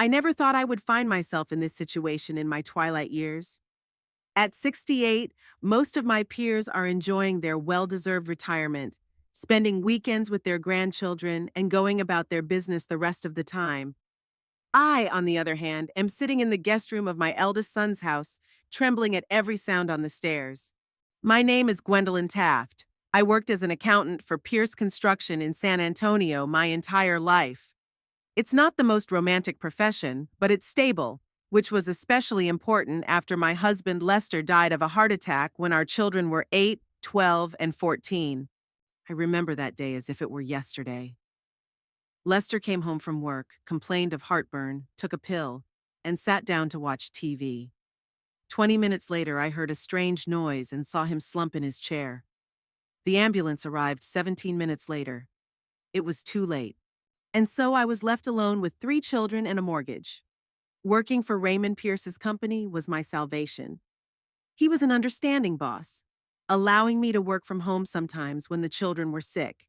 I never thought I would find myself in this situation in my twilight years. At 68, most of my peers are enjoying their well-deserved retirement, spending weekends with their grandchildren and going about their business the rest of the time. I, on the other hand, am sitting in the guest room of my eldest son's house, trembling at every sound on the stairs. My name is Gwendolyn Taft. I worked as an accountant for Pierce Construction in San Antonio my entire life. It's not the most romantic profession, but it's stable, which was especially important after my husband Lester died of a heart attack when our children were 8, 12, and 14. I remember that day as if it were yesterday. Lester came home from work, complained of heartburn, took a pill, and sat down to watch TV. 20 minutes later, I heard a strange noise and saw him slump in his chair. The ambulance arrived 17 minutes later. It was too late. And so I was left alone with 3 children and a mortgage. Working for Raymond Pierce's company was my salvation. He was an understanding boss, allowing me to work from home sometimes when the children were sick,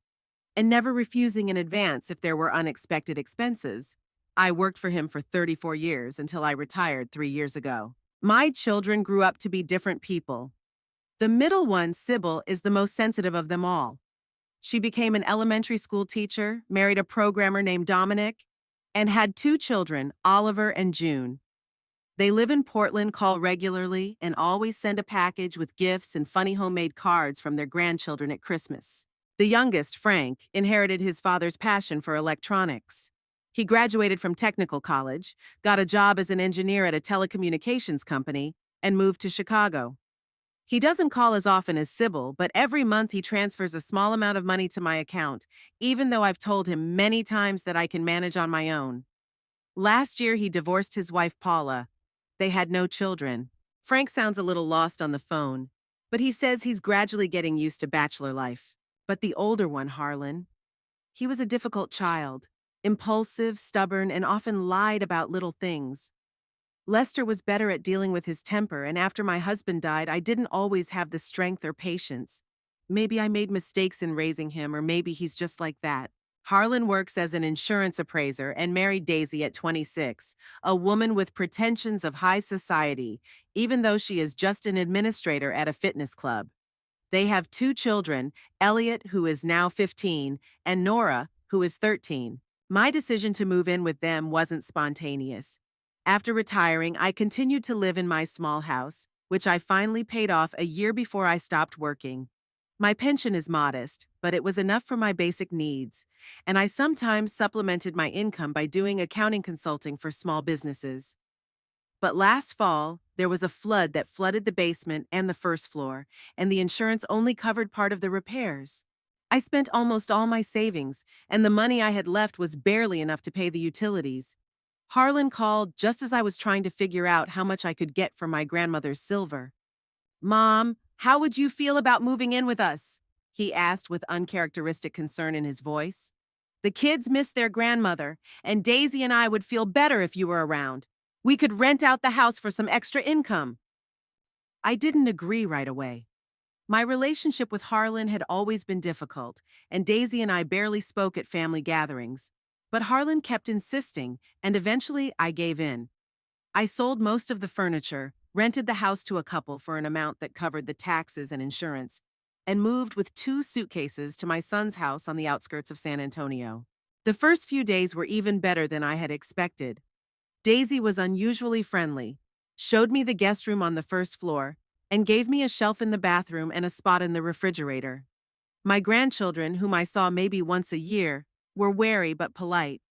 and never refusing in advance if there were unexpected expenses. I worked for him for 34 years until I retired 3 years ago. My children grew up to be different people. The middle one, Sybil, is the most sensitive of them all. She became an elementary school teacher, married a programmer named Dominic, and had 2 children, Oliver and June. They live in Portland, call regularly, and always send a package with gifts and funny homemade cards from their grandchildren at Christmas. The youngest, Frank, inherited his father's passion for electronics. He graduated from technical college, got a job as an engineer at a telecommunications company, and moved to Chicago. He doesn't call as often as Sybil, but every month he transfers a small amount of money to my account, even though I've told him many times that I can manage on my own. Last year, he divorced his wife, Paula. They had no children. Frank sounds a little lost on the phone, but he says he's gradually getting used to bachelor life. But the older one, Harlan, he was a difficult child, impulsive, stubborn, and often lied about little things. Lester was better at dealing with his temper, and after my husband died, I didn't always have the strength or patience. Maybe I made mistakes in raising him, or maybe he's just like that. Harlan works as an insurance appraiser and married Daisy at 26, a woman with pretensions of high society, even though she is just an administrator at a fitness club. They have 2 children, Elliot, who is now 15, and Nora, who is 13. My decision to move in with them wasn't spontaneous. After retiring, I continued to live in my small house, which I finally paid off a year before I stopped working. My pension is modest, but it was enough for my basic needs, and I sometimes supplemented my income by doing accounting consulting for small businesses. But last fall, there was a flood that flooded the basement and the first floor, and the insurance only covered part of the repairs. I spent almost all my savings, and the money I had left was barely enough to pay the utilities. Harlan called just as I was trying to figure out how much I could get for my grandmother's silver. "Mom, how would you feel about moving in with us?" he asked with uncharacteristic concern in his voice. "The kids miss their grandmother, and Daisy and I would feel better if you were around. We could rent out the house for some extra income." I didn't agree right away. My relationship with Harlan had always been difficult, and Daisy and I barely spoke at family gatherings. But Harlan kept insisting, and eventually I gave in. I sold most of the furniture, rented the house to a couple for an amount that covered the taxes and insurance, and moved with 2 suitcases to my son's house on the outskirts of San Antonio. The first few days were even better than I had expected. Daisy was unusually friendly, showed me the guest room on the first floor, and gave me a shelf in the bathroom and a spot in the refrigerator. My grandchildren, whom I saw maybe once a year, were wary but polite.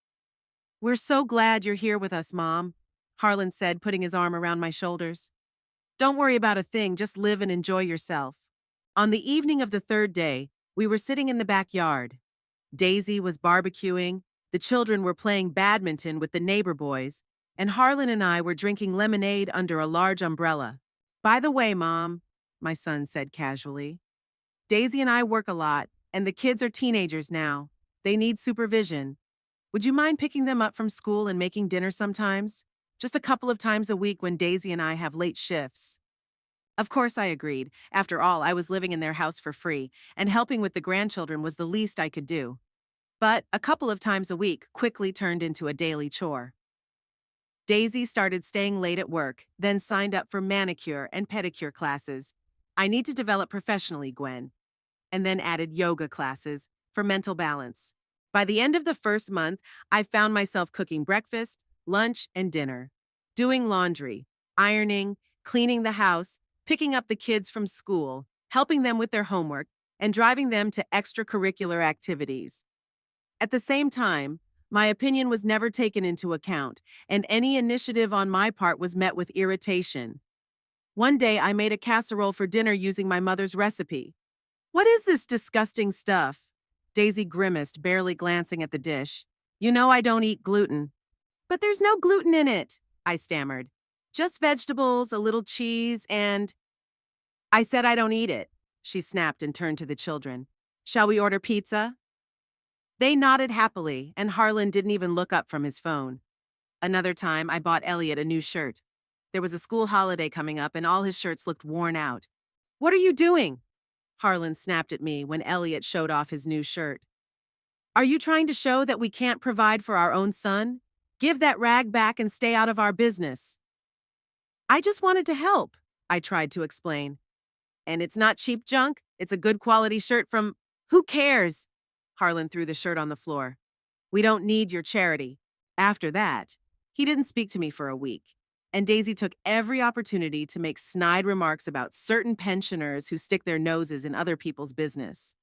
"We're so glad you're here with us, Mom," Harlan said, putting his arm around my shoulders. "Don't worry about a thing, just live and enjoy yourself." On the evening of the 3rd day, we were sitting in the backyard. Daisy was barbecuing, the children were playing badminton with the neighbor boys, and Harlan and I were drinking lemonade under a large umbrella. "By the way, Mom," my son said casually, "Daisy and I work a lot, and the kids are teenagers now. They need supervision. Would you mind picking them up from school and making dinner sometimes? Just a couple of times a week when Daisy and I have late shifts." Of course I agreed. After all, I was living in their house for free, and helping with the grandchildren was the least I could do. But a couple of times a week quickly turned into a daily chore. Daisy started staying late at work, then signed up for manicure and pedicure classes. I need to develop professionally, Gwen. And then added yoga classes for mental balance. By the end of the first month, I found myself cooking breakfast, lunch, and dinner, doing laundry, ironing, cleaning the house, picking up the kids from school, helping them with their homework, and driving them to extracurricular activities. At the same time, my opinion was never taken into account, and any initiative on my part was met with irritation. One day, I made a casserole for dinner using my mother's recipe. "What is this disgusting stuff?" Daisy grimaced, barely glancing at the dish. "You know I don't eat gluten." "But there's no gluten in it," I stammered. "Just vegetables, a little cheese, and—" "I said I don't eat it," she snapped and turned to the children. "Shall we order pizza?" They nodded happily, and Harlan didn't even look up from his phone. Another time, I bought Elliot a new shirt. There was a school holiday coming up, and all his shirts looked worn out. "What are you doing?" Harlan snapped at me when Elliot showed off his new shirt. "Are you trying to show that we can't provide for our own son? Give that rag back and stay out of our business." "I just wanted to help," I tried to explain. "And it's not cheap junk? It's a good quality shirt from—" "Who cares?" Harlan threw the shirt on the floor. "We don't need your charity." After that, he didn't speak to me for a week, and Daisy took every opportunity to make snide remarks about certain pensioners who stick their noses in other people's business.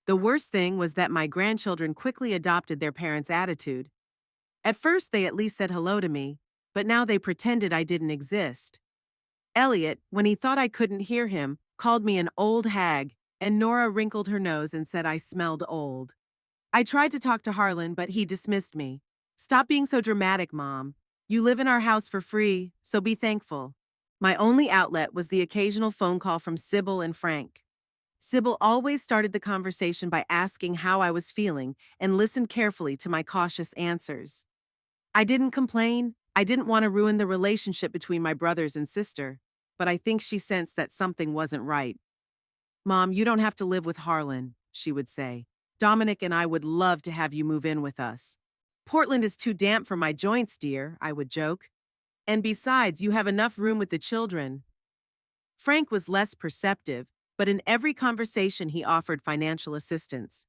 The worst thing was that my grandchildren quickly adopted their parents' attitude. At first, they at least said hello to me, but now they pretended I didn't exist. Elliot, when he thought I couldn't hear him, called me an old hag, and Nora wrinkled her nose and said I smelled old. I tried to talk to Harlan, but he dismissed me. "Stop being so dramatic, Mom. You live in our house for free, so be thankful." My only outlet was the occasional phone call from Sybil and Frank. Sybil always started the conversation by asking how I was feeling and listened carefully to my cautious answers. I didn't complain. I didn't want to ruin the relationship between my brothers and sister, but I think she sensed that something wasn't right. "Mom, you don't have to live with Harlan," she would say. "Dominic and I would love to have you move in with us." "Portland is too damp for my joints, dear," I would joke. "And besides, you have enough room with the children." Frank was less perceptive, but in every conversation he offered financial assistance.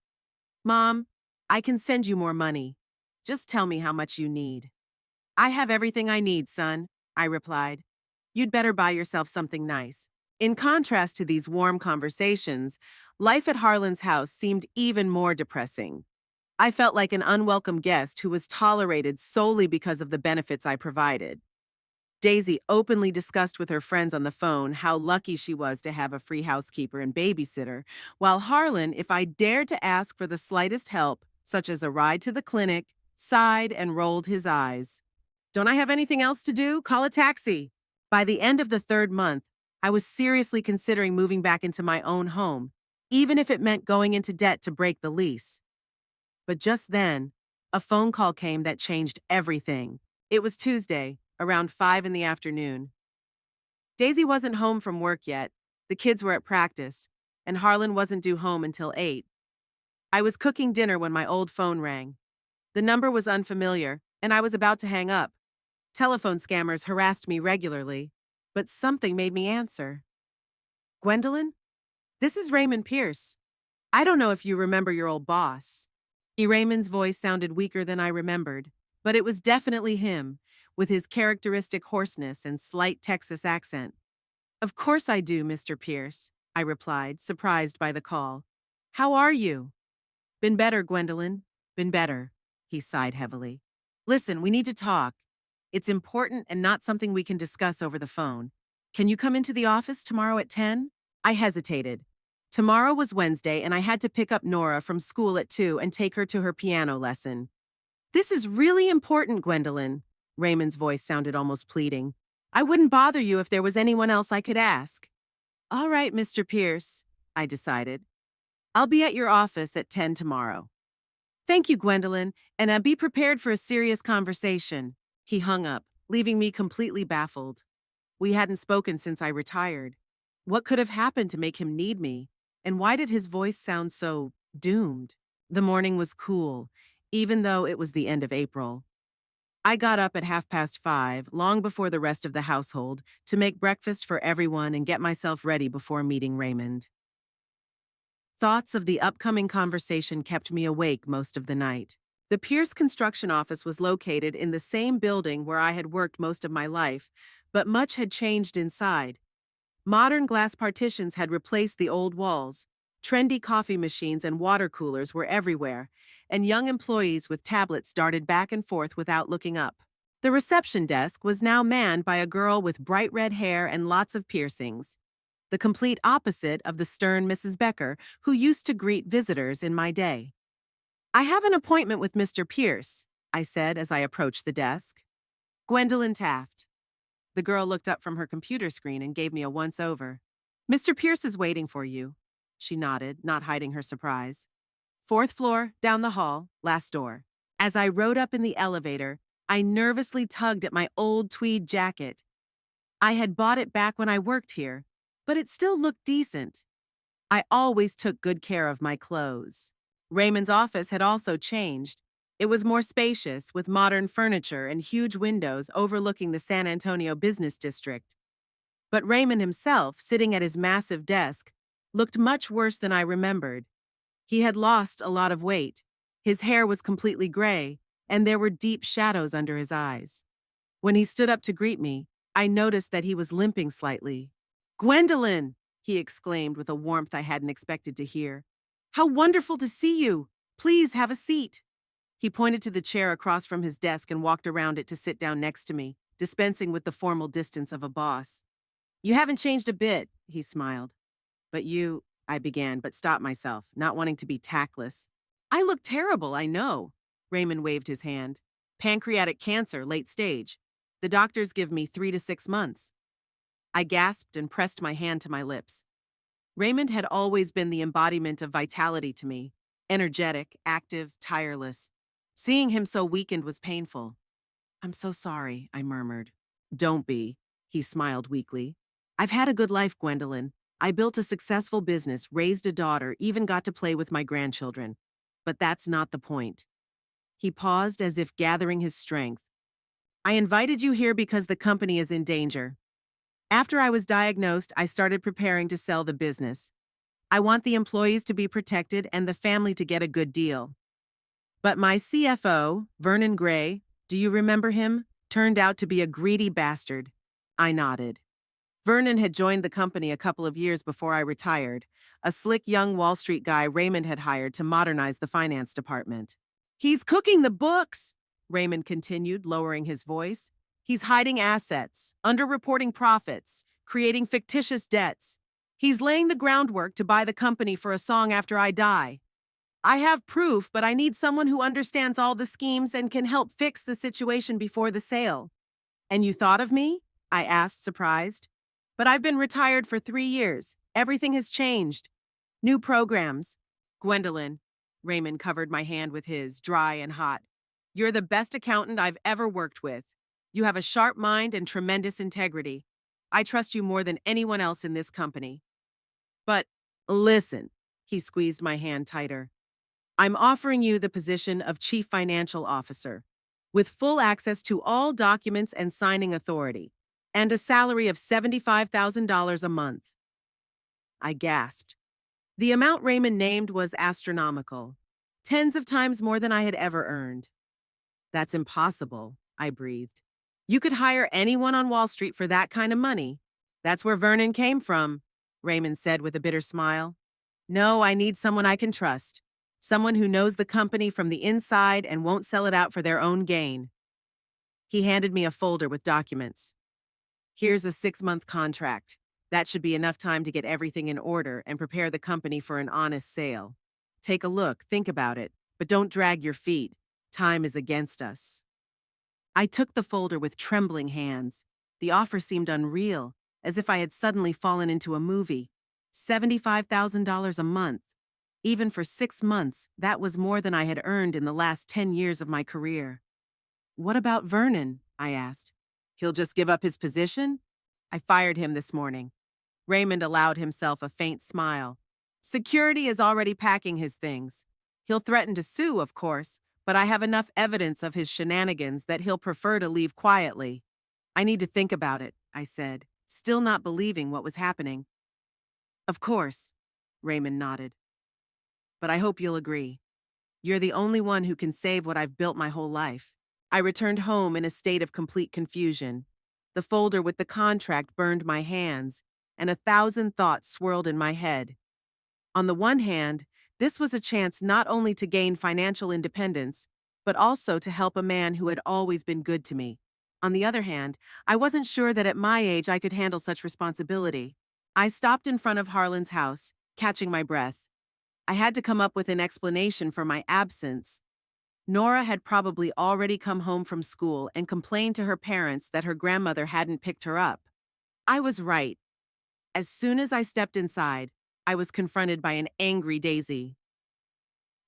"Mom, I can send you more money. Just tell me how much you need." "I have everything I need, son," I replied. "You'd better buy yourself something nice." In contrast to these warm conversations, life at Harlan's house seemed even more depressing. I felt like an unwelcome guest who was tolerated solely because of the benefits I provided. Daisy openly discussed with her friends on the phone how lucky she was to have a free housekeeper and babysitter, while Harlan, if I dared to ask for the slightest help, such as a ride to the clinic, sighed and rolled his eyes. "Don't I have anything else to do? Call a taxi." By the end of the third month, I was seriously considering moving back into my own home, even if it meant going into debt to break the lease. But just then, a phone call came that changed everything. It was Tuesday, around 5 in the afternoon. Daisy wasn't home from work yet. The kids were at practice, and Harlan wasn't due home until 8. I was cooking dinner when my old phone rang. The number was unfamiliar, and I was about to hang up. Telephone scammers harassed me regularly, but something made me answer. "Gwendolyn? This is Raymond Pierce. I don't know if you remember your old boss." Raymond's voice sounded weaker than I remembered, but it was definitely him, with his characteristic hoarseness and slight Texas accent. "Of course I do, Mr. Pierce," I replied, surprised by the call. "How are you?" "Been better, Gwendolyn. Been better," he sighed heavily. "Listen, we need to talk. It's important and not something we can discuss over the phone. Can you come into the office tomorrow at 10? I hesitated. Tomorrow was Wednesday, and I had to pick up Nora from school at 2 and take her to her piano lesson. "This is really important, Gwendolyn." Raymond's voice sounded almost pleading. "I wouldn't bother you if there was anyone else I could ask." "All right, Mr. Pierce," I decided. "I'll be at your office at 10 tomorrow." "Thank you, Gwendolyn, and be prepared for a serious conversation." He hung up, leaving me completely baffled. We hadn't spoken since I retired. What could have happened to make him need me? And why did his voice sound so doomed? The morning was cool, even though it was the end of April. I got up at 5:30, long before the rest of the household, to make breakfast for everyone and get myself ready before meeting Raymond. Thoughts of the upcoming conversation kept me awake most of the night. The Pierce construction office was located in the same building where I had worked most of my life, but much had changed inside. Modern glass partitions had replaced the old walls. Trendy coffee machines and water coolers were everywhere, and young employees with tablets darted back and forth without looking up. The reception desk was now manned by a girl with bright red hair and lots of piercings, the complete opposite of the stern Mrs. Becker who used to greet visitors in my day. "I have an appointment with Mr. Pierce," I said as I approached the desk. "Gwendolyn Taft." The girl looked up from her computer screen and gave me a once-over. "Mr. Pierce is waiting for you." She nodded, not hiding her surprise. "Fourth floor, down the hall, last door." As I rode up in the elevator, I nervously tugged at my old tweed jacket. I had bought it back when I worked here, but it still looked decent. I always took good care of my clothes. Raymond's office had also changed. It was more spacious, with modern furniture and huge windows overlooking the San Antonio business district. But Raymond himself, sitting at his massive desk, looked much worse than I remembered. He had lost a lot of weight. His hair was completely gray, and there were deep shadows under his eyes. When he stood up to greet me, I noticed that he was limping slightly. "Gwendolyn!" he exclaimed with a warmth I hadn't expected to hear. "How wonderful to see you! Please have a seat." He pointed to the chair across from his desk and walked around it to sit down next to me, dispensing with the formal distance of a boss. "You haven't changed a bit," he smiled. "But you," I began, but stopped myself, not wanting to be tactless. "I look terrible, I know." Raymond waved his hand. "Pancreatic cancer, late stage. The doctors give me 3 to 6 months." I gasped and pressed my hand to my lips. Raymond had always been the embodiment of vitality to me, energetic, active, tireless. Seeing him so weakened was painful. "I'm so sorry," I murmured. "Don't be," he smiled weakly. "I've had a good life, Gwendolyn. I built a successful business, raised a daughter, even got to play with my grandchildren. But that's not the point." He paused as if gathering his strength. "I invited you here because the company is in danger. After I was diagnosed, I started preparing to sell the business. I want the employees to be protected and the family to get a good deal. But my CFO, Vernon Gray, do you remember him? Turned out to be a greedy bastard." I nodded. Vernon had joined the company a couple of years before I retired, a slick young Wall Street guy Raymond had hired to modernize the finance department. "He's cooking the books," Raymond continued, lowering his voice. "He's hiding assets, underreporting profits, creating fictitious debts. He's laying the groundwork to buy the company for a song after I die. I have proof, but I need someone who understands all the schemes and can help fix the situation before the sale." "And you thought of me?" I asked, surprised. "But I've been retired for 3 years. Everything has changed. New programs." "Gwendolyn," Raymond covered my hand with his, dry and hot. "You're the best accountant I've ever worked with. You have a sharp mind and tremendous integrity. I trust you more than anyone else in this company. But listen," he squeezed my hand tighter. "I'm offering you the position of Chief Financial Officer, with full access to all documents and signing authority, and a salary of $75,000 a month." I gasped. The amount Raymond named was astronomical, tens of times more than I had ever earned. "That's impossible," I breathed. "You could hire anyone on Wall Street for that kind of money." "That's where Vernon came from," Raymond said with a bitter smile. "No, I need someone I can trust. Someone who knows the company from the inside and won't sell it out for their own gain." He handed me a folder with documents. "Here's a 6-month contract. That should be enough time to get everything in order and prepare the company for an honest sale. Take a look, think about it, but don't drag your feet. Time is against us." I took the folder with trembling hands. The offer seemed unreal, as if I had suddenly fallen into a movie. $75,000 a month. Even for 6 months, that was more than I had earned in the last 10 years of my career. "What about Vernon?" I asked. "He'll just give up his position? I fired him this morning." Raymond allowed himself a faint smile. "Security is already packing his things. He'll threaten to sue, of course, but I have enough evidence of his shenanigans that he'll prefer to leave quietly. I need to think about it, I said, still not believing what was happening. Of course, Raymond nodded. But I hope you'll agree. You're the only one who can save what I've built my whole life. I returned home in a state of complete confusion. The folder with the contract burned my hands, and 1,000 thoughts swirled in my head. On the one hand, this was a chance not only to gain financial independence, but also to help a man who had always been good to me. On the other hand, I wasn't sure that at my age I could handle such responsibility. I stopped in front of Harlan's house, catching my breath. I had to come up with an explanation for my absence. Nora had probably already come home from school and complained to her parents that her grandmother hadn't picked her up. I was right. As soon as I stepped inside, I was confronted by an angry Daisy.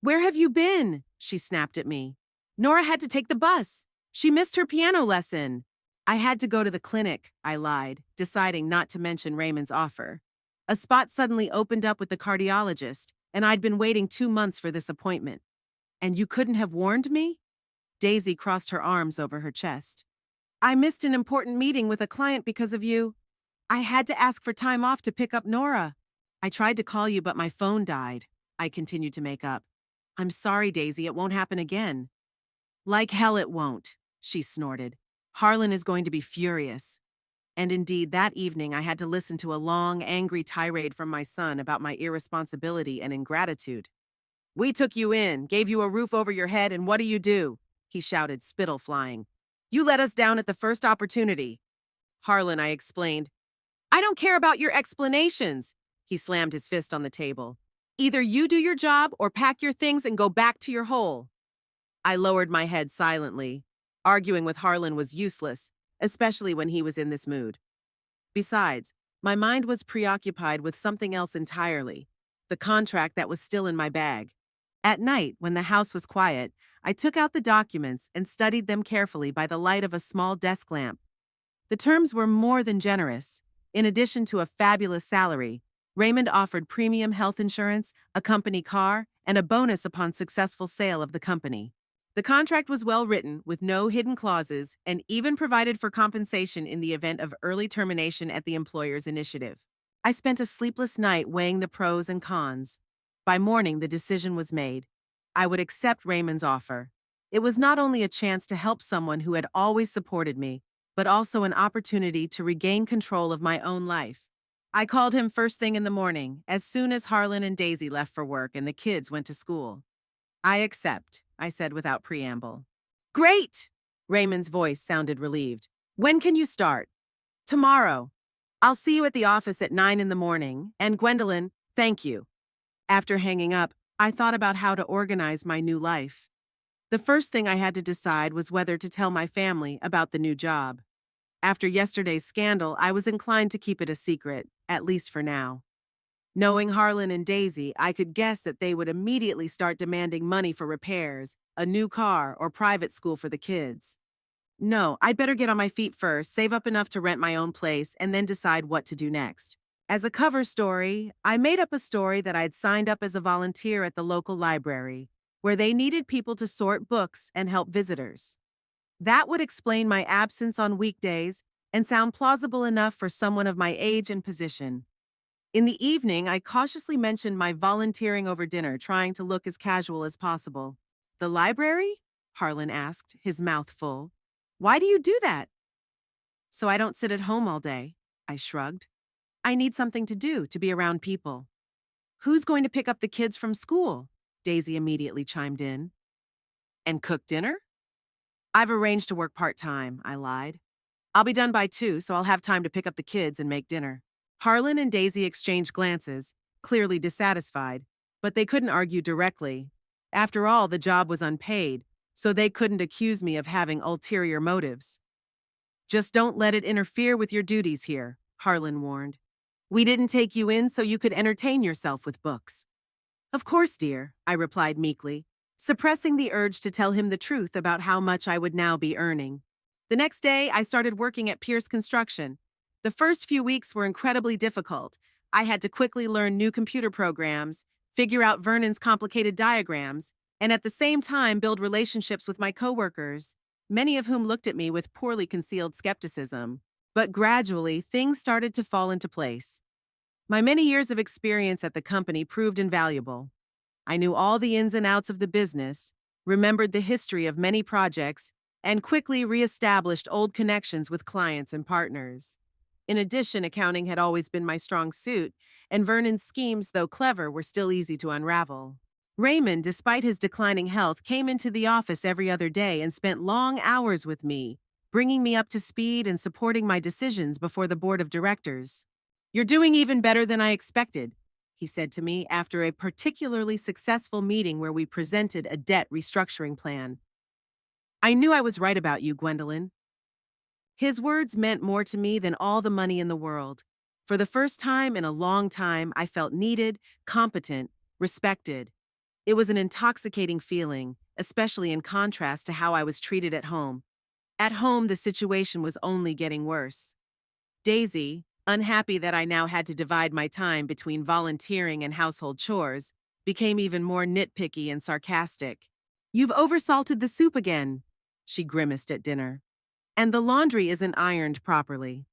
"Where have you been?" she snapped at me. "Nora had to take the bus. She missed her piano lesson." "I had to go to the clinic," I lied, deciding not to mention Raymond's offer. A spot suddenly opened up with the cardiologist, and I'd been waiting 2 months for this appointment. "And you couldn't have warned me?" Daisy crossed her arms over her chest. "I missed an important meeting with a client because of you. I had to ask for time off to pick up Nora. I tried to call you, but my phone died," I continued to make up. "I'm sorry, Daisy, it won't happen again." "Like hell it won't," she snorted. "Harlan is going to be furious." And indeed, that evening I had to listen to a long, angry tirade from my son about my irresponsibility and ingratitude. "We took you in, gave you a roof over your head, and what do?" he shouted, spittle flying. "You let us down at the first opportunity." "Harlan," I explained. "I don't care about your explanations." He slammed his fist on the table. "Either you do your job or pack your things and go back to your hole." I lowered my head silently. Arguing with Harlan was useless, especially when he was in this mood. Besides, my mind was preoccupied with something else entirely, the contract that was still in my bag. At night, when the house was quiet, I took out the documents and studied them carefully by the light of a small desk lamp. The terms were more than generous. In addition to a fabulous salary, Raymond offered premium health insurance, a company car, and a bonus upon successful sale of the company. The contract was well written, with no hidden clauses, and even provided for compensation in the event of early termination at the employer's initiative. I spent a sleepless night weighing the pros and cons. By morning, the decision was made. I would accept Raymond's offer. It was not only a chance to help someone who had always supported me, but also an opportunity to regain control of my own life. I called him first thing in the morning, as soon as Harlan and Daisy left for work and the kids went to school. "I accept," I said without preamble. "Great!" Raymond's voice sounded relieved. "When can you start?" "Tomorrow. I'll see you at the office at 9 in the morning, and Gwendolyn, thank you." After hanging up, I thought about how to organize my new life. The first thing I had to decide was whether to tell my family about the new job. After yesterday's scandal, I was inclined to keep it a secret, at least for now. Knowing Harlan and Daisy, I could guess that they would immediately start demanding money for repairs, a new car, or private school for the kids. No, I'd better get on my feet first, save up enough to rent my own place, and then decide what to do next. As a cover story, I made up a story that I'd signed up as a volunteer at the local library, where they needed people to sort books and help visitors. That would explain my absence on weekdays and sound plausible enough for someone of my age and position. In the evening, I cautiously mentioned my volunteering over dinner, trying to look as casual as possible. "The library?" Harlan asked, his mouth full. "Why do you do that?" "So I don't sit at home all day," I shrugged. "I need something to do, to be around people." "Who's going to pick up the kids from school?" Daisy immediately chimed in. "And cook dinner?" "I've arranged to work part-time," I lied. "I'll be done by 2, so I'll have time to pick up the kids and make dinner." Harlan and Daisy exchanged glances, clearly dissatisfied, but they couldn't argue directly. After all, the job was unpaid, so they couldn't accuse me of having ulterior motives. "Just don't let it interfere with your duties here," Harlan warned. "We didn't take you in so you could entertain yourself with books." "Of course, dear," I replied meekly, suppressing the urge to tell him the truth about how much I would now be earning. The next day, I started working at Pierce Construction. The first few weeks were incredibly difficult. I had to quickly learn new computer programs, figure out Vernon's complicated diagrams, and at the same time build relationships with my coworkers, many of whom looked at me with poorly concealed skepticism. But gradually, things started to fall into place. My many years of experience at the company proved invaluable. I knew all the ins and outs of the business, remembered the history of many projects, and quickly reestablished old connections with clients and partners. In addition, accounting had always been my strong suit, and Vernon's schemes, though clever, were still easy to unravel. Raymond, despite his declining health, came into the office every other day and spent long hours with me, bringing me up to speed and supporting my decisions before the board of directors. "You're doing even better than I expected," he said to me after a particularly successful meeting where we presented a debt restructuring plan. "I knew I was right about you, Gwendolyn." His words meant more to me than all the money in the world. For the first time in a long time, I felt needed, competent, respected. It was an intoxicating feeling, especially in contrast to how I was treated at home. At home, the situation was only getting worse. Daisy, unhappy that I now had to divide my time between volunteering and household chores, became even more nitpicky and sarcastic. "You've oversalted the soup again," she grimaced at dinner. "And the laundry isn't ironed properly.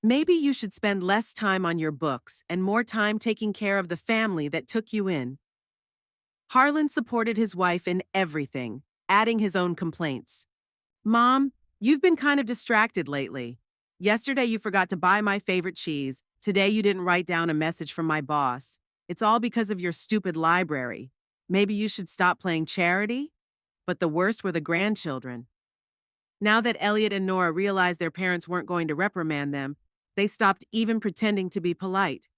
Maybe you should spend less time on your books and more time taking care of the family that took you in." Harlan supported his wife in everything, adding his own complaints. "Mom, you've been kind of distracted lately. Yesterday you forgot to buy my favorite cheese. Today you didn't write down a message from my boss. It's all because of your stupid library. Maybe you should stop playing charity?" But the worst were the grandchildren. Now that Elliot and Nora realized their parents weren't going to reprimand them, they stopped even pretending to be polite.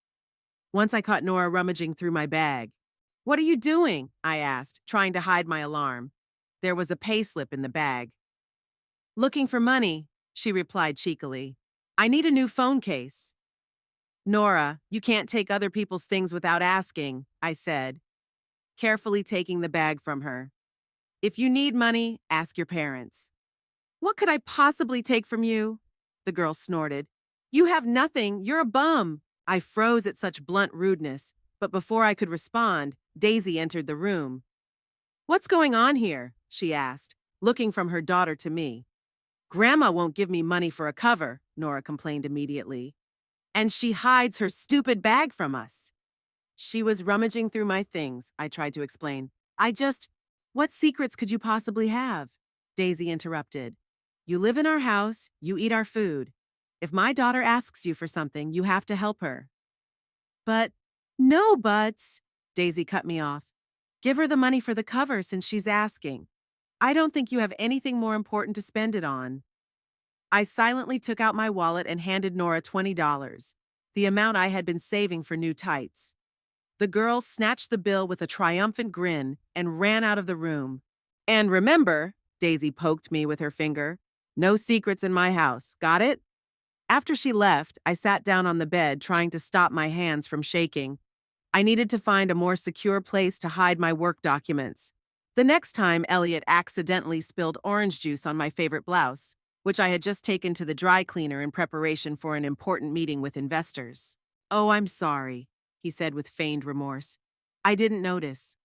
Once I caught Nora rummaging through my bag. "What are you doing?" I asked, trying to hide my alarm. There was a payslip in the bag. "Looking for money," she replied cheekily. "I need a new phone case." "Nora, you can't take other people's things without asking," I said, carefully taking the bag from her. "If you need money, ask your parents." "What could I possibly take from you?" the girl snorted. "You have nothing. You're a bum." I froze at such blunt rudeness, but before I could respond, Daisy entered the room. "What's going on here?" she asked, looking from her daughter to me. "Grandma won't give me money for a cover," Nora complained immediately. "And she hides her stupid bag from us." "She was rummaging through my things," I tried to explain. "What secrets could you possibly have?" Daisy interrupted. "You live in our house, you eat our food. If my daughter asks you for something, you have to help her." "But, no buts," Daisy cut me off. "Give her the money for the cover since she's asking. I don't think you have anything more important to spend it on." I silently took out my wallet and handed Nora $20, the amount I had been saving for new tights. The girl snatched the bill with a triumphant grin and ran out of the room. "And remember," Daisy poked me with her finger, "no secrets in my house. Got it?" After she left, I sat down on the bed trying to stop my hands from shaking. I needed to find a more secure place to hide my work documents. The next time Elliot accidentally spilled orange juice on my favorite blouse, which I had just taken to the dry cleaner in preparation for an important meeting with investors. "Oh, I'm sorry," he said with feigned remorse. "I didn't notice."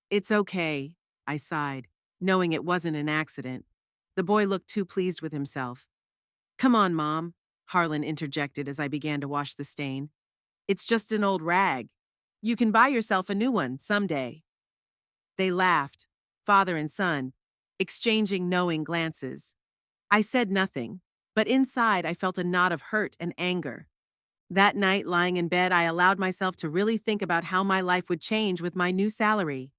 "It's okay," I sighed, knowing it wasn't an accident. The boy looked too pleased with himself. "Come on, Mom," Harlan interjected as I began to wash the stain. "It's just an old rag. You can buy yourself a new one someday." They laughed, father and son, exchanging knowing glances. I said nothing, but inside I felt a knot of hurt and anger. That night, lying in bed, I allowed myself to really think about how my life would change with my new salary.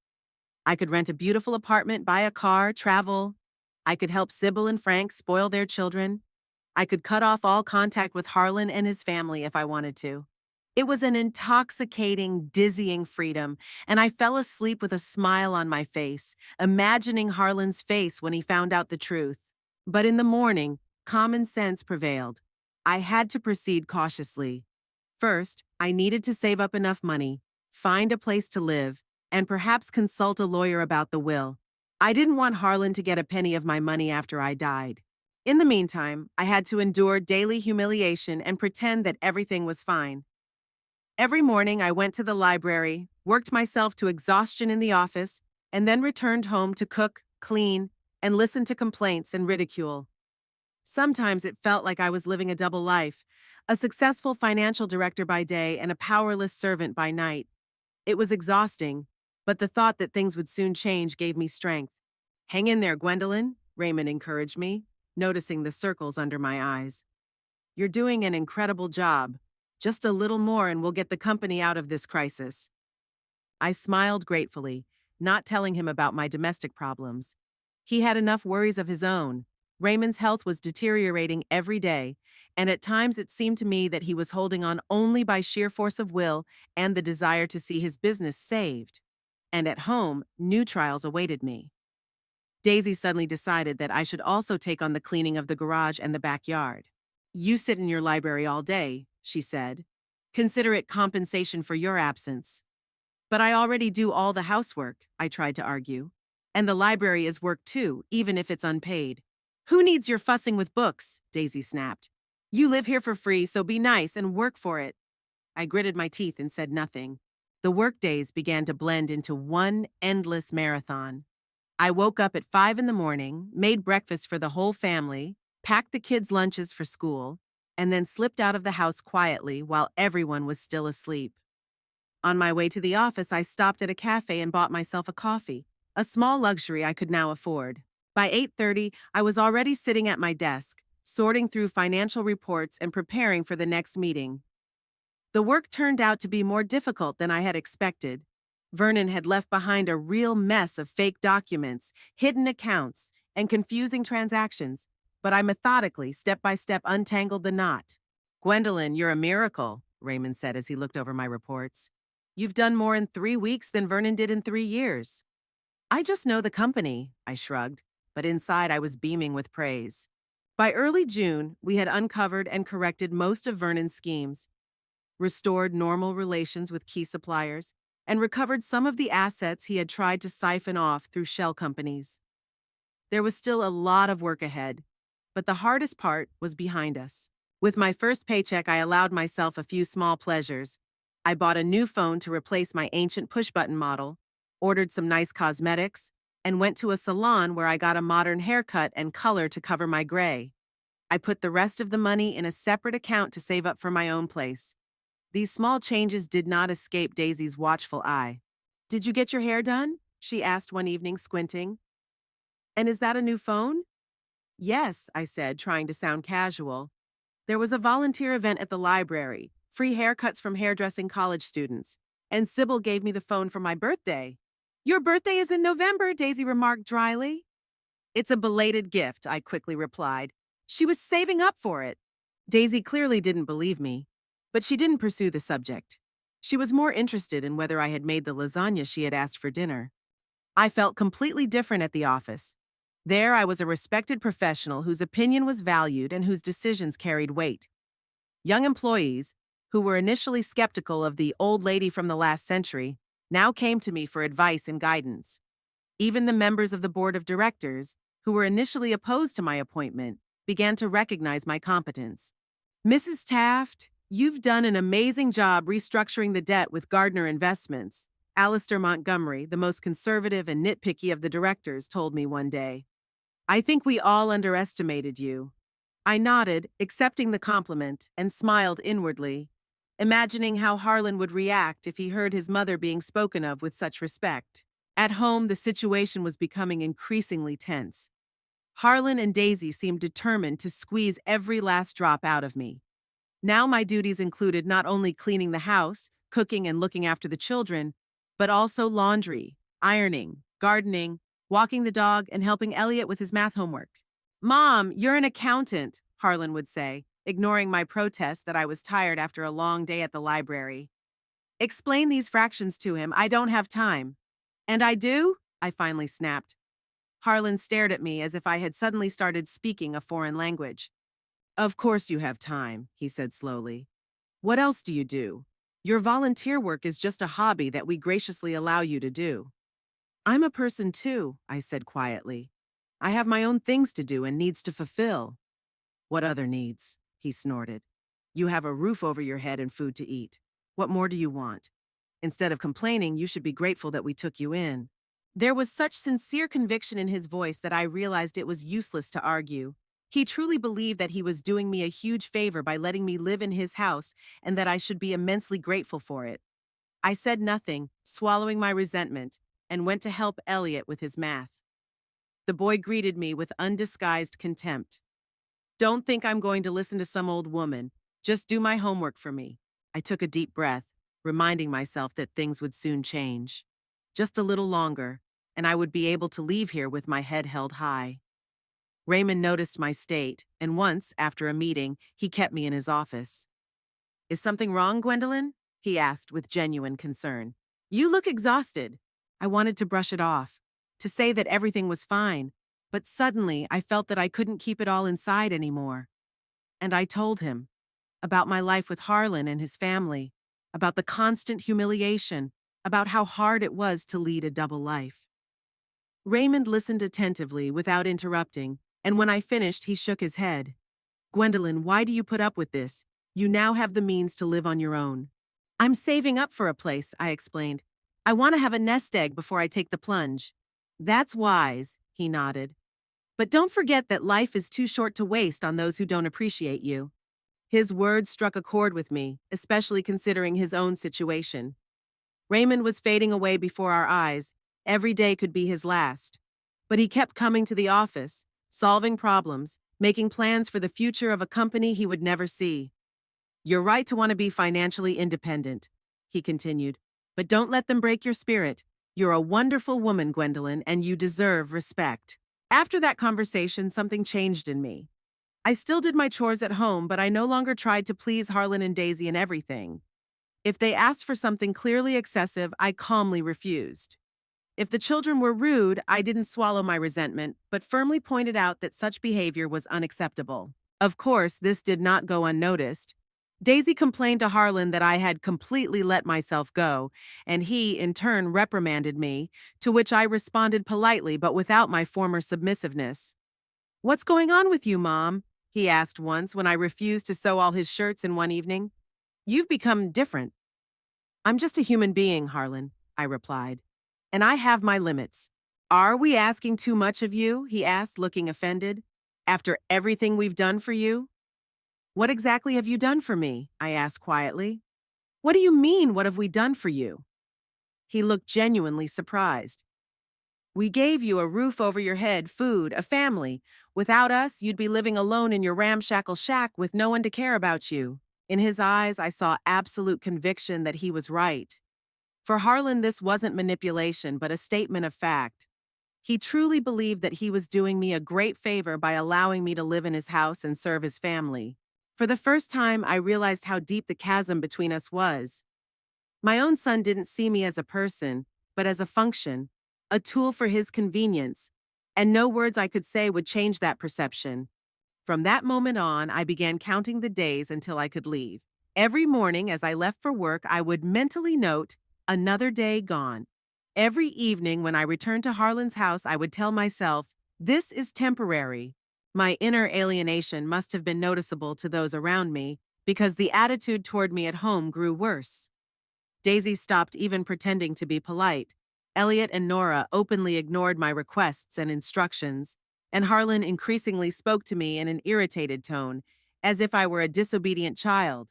I could rent a beautiful apartment, buy a car, travel. I could help Sybil and Frank spoil their children. I could cut off all contact with Harlan and his family if I wanted to. It was an intoxicating, dizzying freedom, and I fell asleep with a smile on my face, imagining Harlan's face when he found out the truth. But in the morning, common sense prevailed. I had to proceed cautiously. First, I needed to save up enough money, find a place to live, and perhaps consult a lawyer about the will. I didn't want Harlan to get a penny of my money after I died. In the meantime, I had to endure daily humiliation and pretend that everything was fine. Every morning, I went to the library, worked myself to exhaustion in the office, and then returned home to cook, clean, and listen to complaints and ridicule. Sometimes it felt like I was living a double life, a successful financial director by day and a powerless servant by night. It was exhausting, but the thought that things would soon change gave me strength. Hang in there, Gwendolyn, Raymond encouraged me, noticing the circles under my eyes. You're doing an incredible job. Just a little more and we'll get the company out of this crisis. I smiled gratefully, not telling him about my domestic problems. He had enough worries of his own. Raymond's health was deteriorating every day, and at times it seemed to me that he was holding on only by sheer force of will and the desire to see his business saved. And at home, new trials awaited me. Daisy suddenly decided that I should also take on the cleaning of the garage and the backyard. You sit in your library all day, she said. Consider it compensation for your absence. But I already do all the housework, I tried to argue. And the library is work too, even if it's unpaid. Who needs your fussing with books? Daisy snapped. You live here for free, so be nice and work for it. I gritted my teeth and said nothing. The workdays began to blend into one endless marathon. I woke up at 5 in the morning, made breakfast for the whole family, packed the kids' lunches for school, and then slipped out of the house quietly while everyone was still asleep. On my way to the office, I stopped at a cafe and bought myself a coffee, a small luxury I could now afford. By 8:30, I was already sitting at my desk, sorting through financial reports and preparing for the next meeting. The work turned out to be more difficult than I had expected. Vernon had left behind a real mess of fake documents, hidden accounts, and confusing transactions, but I methodically, step by step, untangled the knot. Gwendolyn, you're a miracle, Raymond said as he looked over my reports. You've done more in 3 weeks than Vernon did in 3 years. I just know the company, I shrugged, but inside I was beaming with praise. By early June, we had uncovered and corrected most of Vernon's schemes, restored normal relations with key suppliers, and recovered some of the assets he had tried to siphon off through shell companies. There was still a lot of work ahead, but the hardest part was behind us. With my first paycheck, I allowed myself a few small pleasures. I bought a new phone to replace my ancient push-button model, ordered some nice cosmetics, and went to a salon where I got a modern haircut and color to cover my gray. I put the rest of the money in a separate account to save up for my own place. These small changes did not escape Daisy's watchful eye. Did you get your hair done? She asked one evening, squinting. And is that a new phone? Yes, I said, trying to sound casual. There was a volunteer event at the library, free haircuts from hairdressing college students, and Sybil gave me the phone for my birthday. Your birthday is in November, Daisy remarked dryly. It's a belated gift, I quickly replied. She was saving up for it. Daisy clearly didn't believe me, but she didn't pursue the subject. She was more interested in whether I had made the lasagna she had asked for dinner. I felt completely different at the office. There I was a respected professional whose opinion was valued and whose decisions carried weight. Young employees, who were initially skeptical of the old lady from the last century, now came to me for advice and guidance. Even the members of the board of directors, who were initially opposed to my appointment, began to recognize my competence. Mrs. Taft, you've done an amazing job restructuring the debt with Gardner Investments, Alistair Montgomery, the most conservative and nitpicky of the directors, told me one day. I think we all underestimated you. I nodded, accepting the compliment, and smiled inwardly, imagining how Harlan would react if he heard his mother being spoken of with such respect. At home, the situation was becoming increasingly tense. Harlan and Daisy seemed determined to squeeze every last drop out of me. Now my duties included not only cleaning the house, cooking and looking after the children, but also laundry, ironing, gardening, walking the dog, and helping Elliot with his math homework. Mom, you're an accountant, Harlan would say, ignoring my protest that I was tired after a long day at the library. Explain these fractions to him. I don't have time. And I do? I finally snapped. Harlan stared at me as if I had suddenly started speaking a foreign language. Of course you have time, he said slowly. What else do you do? Your volunteer work is just a hobby that we graciously allow you to do. I'm a person too, I said quietly. I have my own things to do and needs to fulfill. What other needs? He snorted. You have a roof over your head and food to eat. What more do you want? Instead of complaining, you should be grateful that we took you in. There was such sincere conviction in his voice that I realized it was useless to argue. He truly believed that he was doing me a huge favor by letting me live in his house and that I should be immensely grateful for it. I said nothing, swallowing my resentment, and went to help Elliot with his math. The boy greeted me with undisguised contempt. Don't think I'm going to listen to some old woman. Just do my homework for me. I took a deep breath, reminding myself that things would soon change. Just a little longer, and I would be able to leave here with my head held high. Raymond noticed my state, and once, after a meeting, he kept me in his office. Is something wrong, Gwendolyn? He asked with genuine concern. You look exhausted. I wanted to brush it off, to say that everything was fine, but suddenly I felt that I couldn't keep it all inside anymore. And I told him about my life with Harlan and his family, about the constant humiliation, about how hard it was to lead a double life. Raymond listened attentively without interrupting, and when I finished, he shook his head. Gwendolyn, why do you put up with this? You now have the means to live on your own. I'm saving up for a place, I explained. I want to have a nest egg before I take the plunge. That's wise, he nodded. But don't forget that life is too short to waste on those who don't appreciate you. His words struck a chord with me, especially considering his own situation. Raymond was fading away before our eyes. Every day could be his last. But he kept coming to the office, solving problems, making plans for the future of a company he would never see. You're right to want to be financially independent, he continued. But don't let them break your spirit. You're a wonderful woman, Gwendolyn, and you deserve respect. After that conversation, something changed in me. I still did my chores at home, but I no longer tried to please Harlan and Daisy in everything. If they asked for something clearly excessive, I calmly refused. If the children were rude, I didn't swallow my resentment, but firmly pointed out that such behavior was unacceptable. Of course, this did not go unnoticed. Daisy complained to Harlan that I had completely let myself go, and he, in turn, reprimanded me, to which I responded politely but without my former submissiveness. What's going on with you, Mom? He asked once when I refused to sew all his shirts in one evening. You've become different. I'm just a human being, Harlan, I replied. And I have my limits. Are we asking too much of you? He asked, looking offended. After everything we've done for you? What exactly have you done for me? I asked quietly. What do you mean, what have we done for you? He looked genuinely surprised. We gave you a roof over your head, food, a family. Without us, you'd be living alone in your ramshackle shack with no one to care about you. In his eyes, I saw absolute conviction that he was right. For Harlan, this wasn't manipulation, but a statement of fact. He truly believed that he was doing me a great favor by allowing me to live in his house and serve his family. For the first time, I realized how deep the chasm between us was. My own son didn't see me as a person, but as a function, a tool for his convenience, and no words I could say would change that perception. From that moment on, I began counting the days until I could leave. Every morning as I left for work, I would mentally note, another day gone. Every evening when I returned to Harlan's house, I would tell myself, this is temporary. My inner alienation must have been noticeable to those around me, because the attitude toward me at home grew worse. Daisy stopped even pretending to be polite. Elliot and Nora openly ignored my requests and instructions, and Harlan increasingly spoke to me in an irritated tone, as if I were a disobedient child.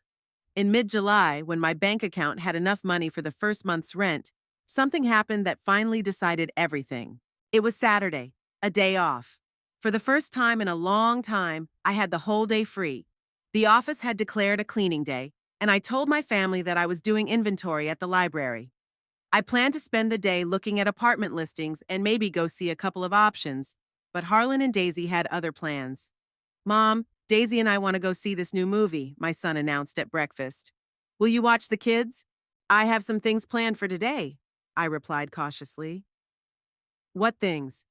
In mid-July, when my bank account had enough money for the first month's rent, something happened that finally decided everything. It was Saturday, a day off. For the first time in a long time, I had the whole day free. The office had declared a cleaning day, and I told my family that I was doing inventory at the library. I planned to spend the day looking at apartment listings and maybe go see a couple of options, but Harlan and Daisy had other plans. Mom, Daisy and I want to go see this new movie, my son announced at breakfast. Will you watch the kids? I have some things planned for today, I replied cautiously. What things?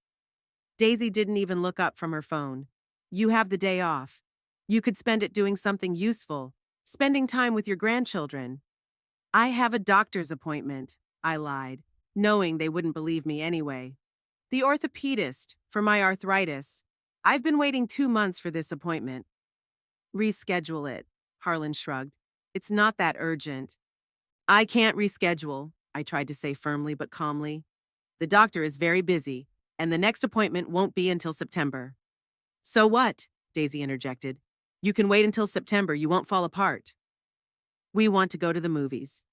Daisy didn't even look up from her phone. You have the day off. You could spend it doing something useful, spending time with your grandchildren. I have a doctor's appointment, I lied, knowing they wouldn't believe me anyway. The orthopedist, for my arthritis. I've been waiting 2 months for this appointment. Reschedule it, Harlan shrugged. It's not that urgent. I can't reschedule, I tried to say firmly but calmly. The doctor is very busy, and the next appointment won't be until September. So what? Daisy interjected. You can wait until September, you won't fall apart. We want to go to the movies.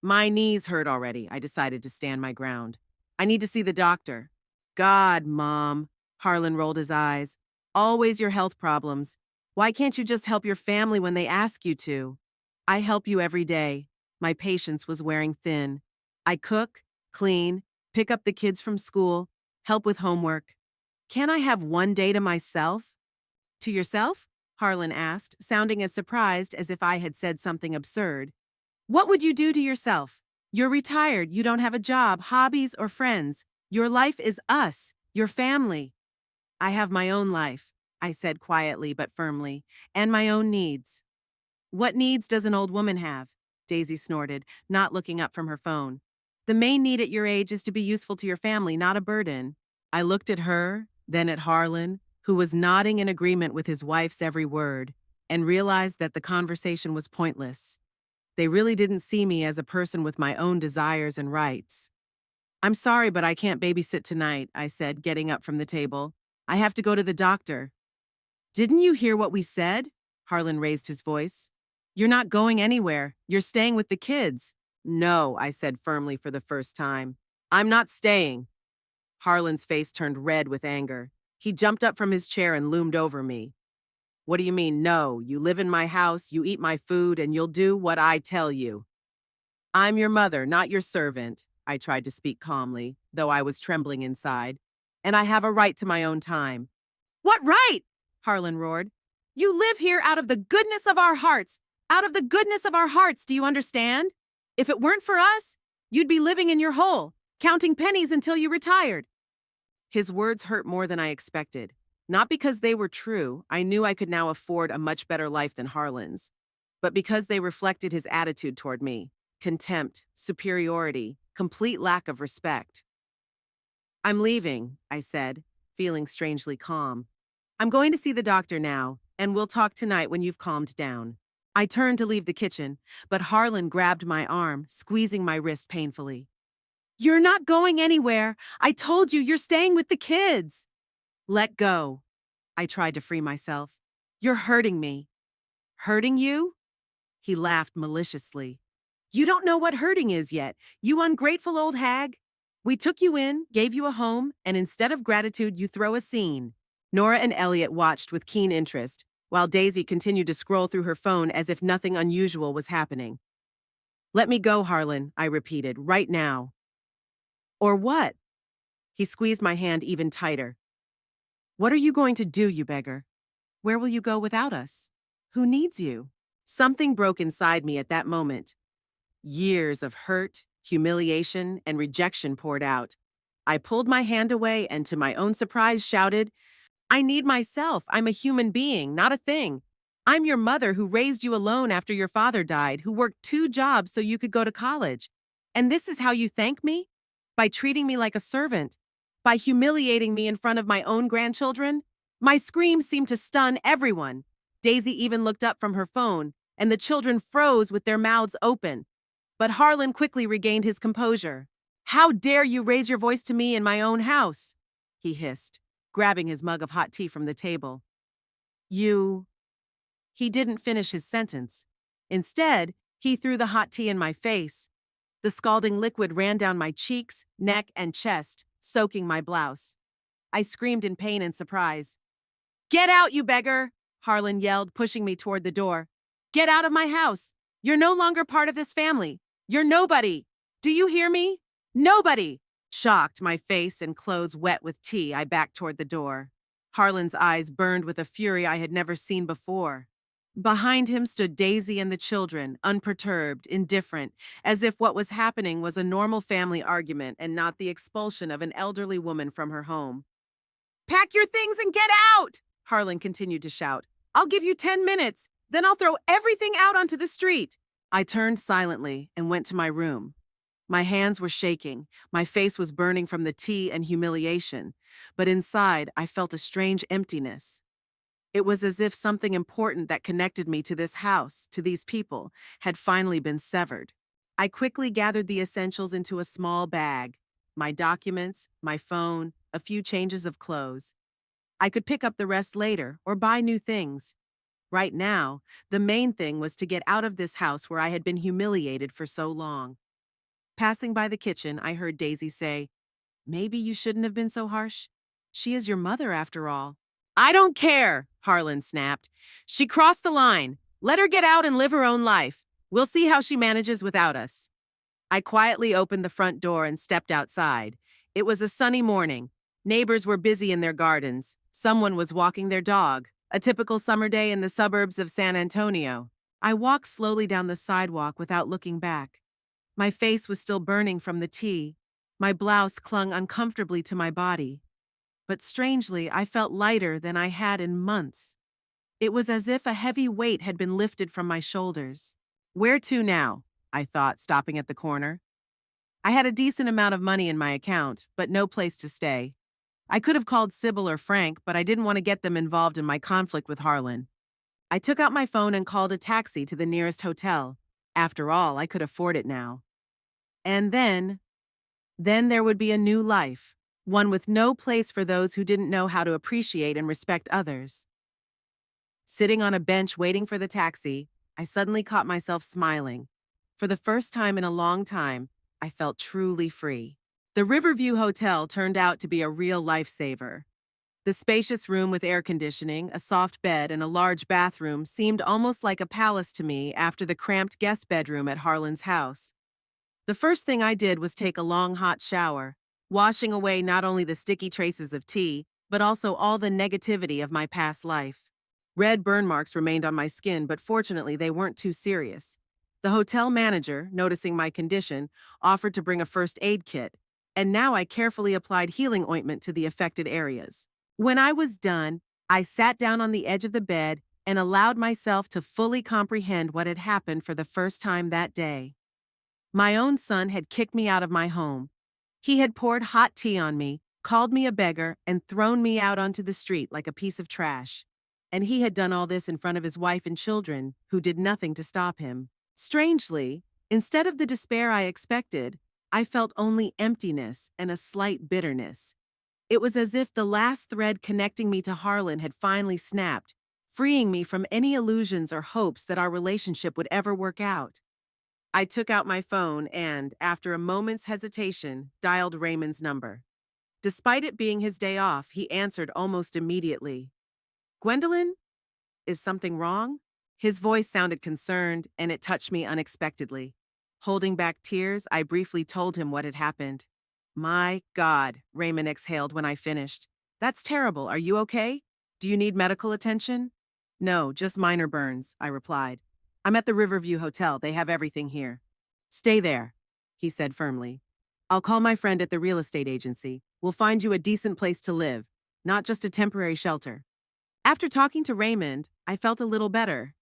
My knees hurt already. I decided to stand my ground. I need to see the doctor. God, Mom. Harlan rolled his eyes. Always your health problems. Why can't you just help your family when they ask you to? I help you every day. My patience was wearing thin. I cook, clean, pick up the kids from school, help with homework. Can't I have one day to myself? To yourself? Harlan asked, sounding as surprised as if I had said something absurd. What would you do to yourself? You're retired, you don't have a job, hobbies, or friends. Your life is us, your family. I have my own life, I said quietly but firmly, and my own needs. What needs does an old woman have? Daisy snorted, not looking up from her phone. The main need at your age is to be useful to your family, not a burden. I looked at her, then at Harlan, who was nodding in agreement with his wife's every word, and realized that the conversation was pointless. They really didn't see me as a person with my own desires and rights. I'm sorry, but I can't babysit tonight, I said, getting up from the table. I have to go to the doctor. Didn't you hear what we said? Harlan raised his voice. You're not going anywhere. You're staying with the kids. No, I said firmly for the first time. I'm not staying. Harlan's face turned red with anger. He jumped up from his chair and loomed over me. What do you mean, no? You live in my house, you eat my food, and you'll do what I tell you. I'm your mother, not your servant, I tried to speak calmly, though I was trembling inside. And I have a right to my own time. What right? Harlan roared. You live here out of the goodness of our hearts. Out of the goodness of our hearts, do you understand? If it weren't for us, you'd be living in your hole, counting pennies until you retired. His words hurt more than I expected. Not because they were true, I knew I could now afford a much better life than Harlan's, but because they reflected his attitude toward me. Contempt, superiority, complete lack of respect. I'm leaving, I said, feeling strangely calm. I'm going to see the doctor now, and we'll talk tonight when you've calmed down. I turned to leave the kitchen, but Harlan grabbed my arm, squeezing my wrist painfully. You're not going anywhere. I told you you're staying with the kids. Let go. I tried to free myself. You're hurting me. Hurting you? He laughed maliciously. You don't know what hurting is yet, you ungrateful old hag. We took you in, gave you a home, and instead of gratitude, you throw a scene. Nora and Elliot watched with keen interest, while Daisy continued to scroll through her phone as if nothing unusual was happening. Let me go, Harlan, I repeated, right now. Or what? He squeezed my hand even tighter. What are you going to do, you beggar? Where will you go without us? Who needs you? Something broke inside me at that moment. Years of hurt, humiliation, and rejection poured out. I pulled my hand away and to my own surprise shouted, I need myself. I'm a human being, not a thing. I'm your mother who raised you alone after your father died, who worked 2 jobs so you could go to college. And this is how you thank me? By treating me like a servant. By humiliating me in front of my own grandchildren? My screams seemed to stun everyone. Daisy even looked up from her phone, and the children froze with their mouths open. But Harlan quickly regained his composure. How dare you raise your voice to me in my own house? He hissed, grabbing his mug of hot tea from the table. You... He didn't finish his sentence. Instead, he threw the hot tea in my face. The scalding liquid ran down my cheeks, neck, and chest, soaking my blouse. I screamed in pain and surprise. Get out, you beggar! Harlan yelled, pushing me toward the door. Get out of my house! You're no longer part of this family. You're nobody. Do you hear me? Nobody! Shocked, my face and clothes wet with tea, I backed toward the door. Harlan's eyes burned with a fury I had never seen before. Behind him stood Daisy and the children, unperturbed, indifferent, as if what was happening was a normal family argument and not the expulsion of an elderly woman from her home. Pack your things and get out! Harlan continued to shout. I'll give you 10 minutes, then I'll throw everything out onto the street. I turned silently and went to my room. My hands were shaking, my face was burning from the tea and humiliation, but inside I felt a strange emptiness. It was as if something important that connected me to this house, to these people, had finally been severed. I quickly gathered the essentials into a small bag. my documents, my phone, a few changes of clothes. I could pick up the rest later or buy new things. Right now, the main thing was to get out of this house where I had been humiliated for so long. Passing by the kitchen, I heard Daisy say, "Maybe you shouldn't have been so harsh. She is your mother after all." "I don't care," Harlan snapped. "She crossed the line. Let her get out and live her own life. We'll see how she manages without us." I quietly opened the front door and stepped outside. It was a sunny morning. Neighbors were busy in their gardens. Someone was walking their dog. A typical summer day in the suburbs of San Antonio. I walked slowly down the sidewalk without looking back. My face was still burning from the tea. My blouse clung uncomfortably to my body. But strangely, I felt lighter than I had in months. It was as if a heavy weight had been lifted from my shoulders. Where to now? I thought, stopping at the corner. I had a decent amount of money in my account, but no place to stay. I could have called Sybil or Frank, but I didn't want to get them involved in my conflict with Harlan. I took out my phone and called a taxi to the nearest hotel. After all, I could afford it now. And then there would be a new life, one with no place for those who didn't know how to appreciate and respect others. Sitting on a bench waiting for the taxi, I suddenly caught myself smiling. For the first time in a long time, I felt truly free. The Riverview Hotel turned out to be a real lifesaver. The spacious room with air conditioning, a soft bed, and a large bathroom seemed almost like a palace to me after the cramped guest bedroom at Harlan's house. The first thing I did was take a long hot shower, washing away not only the sticky traces of tea, but also all the negativity of my past life. Red burn marks remained on my skin, but fortunately they weren't too serious. The hotel manager, noticing my condition, offered to bring a first aid kit, and now I carefully applied healing ointment to the affected areas. When I was done, I sat down on the edge of the bed and allowed myself to fully comprehend what had happened for the first time that day. My own son had kicked me out of my home. He had poured hot tea on me, called me a beggar, and thrown me out onto the street like a piece of trash. And he had done all this in front of his wife and children, who did nothing to stop him. Strangely, instead of the despair I expected, I felt only emptiness and a slight bitterness. It was as if the last thread connecting me to Harlan had finally snapped, freeing me from any illusions or hopes that our relationship would ever work out. I took out my phone and, after a moment's hesitation, dialed Raymond's number. Despite it being his day off, he answered almost immediately. "Gwendolyn, is something wrong?" His voice sounded concerned, and it touched me unexpectedly. Holding back tears, I briefly told him what had happened. "My God," Raymond exhaled when I finished. "That's terrible. Are you okay? Do you need medical attention?" "No, just minor burns," I replied. "I'm at the Riverview Hotel. They have everything here." "Stay there," he said firmly. "I'll call my friend at the real estate agency. We'll find you a decent place to live, not just a temporary shelter." After talking to Raymond, I felt a little better.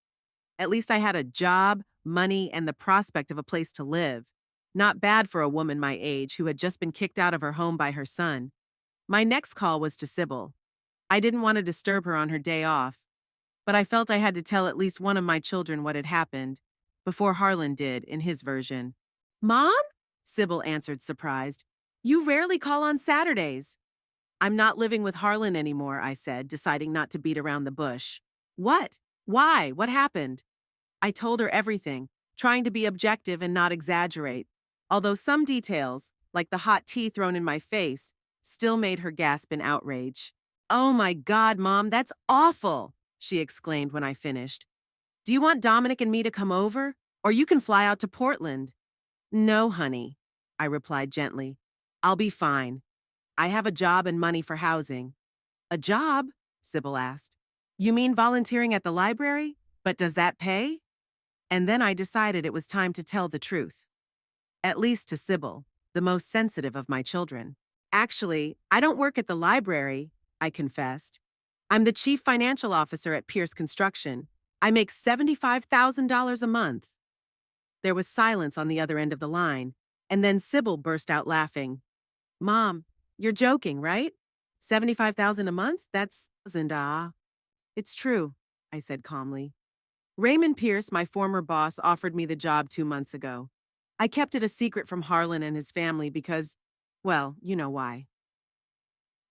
At least I had a job, money, and the prospect of a place to live. Not bad for a woman my age who had just been kicked out of her home by her son. My next call was to Sybil. I didn't want to disturb her on her day off, but I felt I had to tell at least one of my children what had happened, before Harlan did in his version. "Mom?" Sybil answered, surprised. "You rarely call on Saturdays." "I'm not living with Harlan anymore," I said, deciding not to beat around the bush. "What? Why? What happened?" I told her everything, trying to be objective and not exaggerate, although some details, like the hot tea thrown in my face, still made her gasp in outrage. "Oh my God, Mom, that's awful!" she exclaimed when I finished. "Do you want Dominic and me to come over? Or you can fly out to Portland." "No, honey," I replied gently. "I'll be fine. I have a job and money for housing." "A job?" Sybil asked. "You mean volunteering at the library? But does that pay?" And then I decided it was time to tell the truth. At least to Sybil, the most sensitive of my children. "Actually, I don't work at the library," I confessed. "I'm the chief financial officer at Pierce Construction. I make $75,000 a month." There was silence on the other end of the line, and then Sybil burst out laughing. "Mom, you're joking, right? 75,000 a month? That's Zinda." "It's true," I said calmly. "Raymond Pierce, my former boss, offered me the job 2 months ago. I kept it a secret from Harlan and his family because, Well, you know why.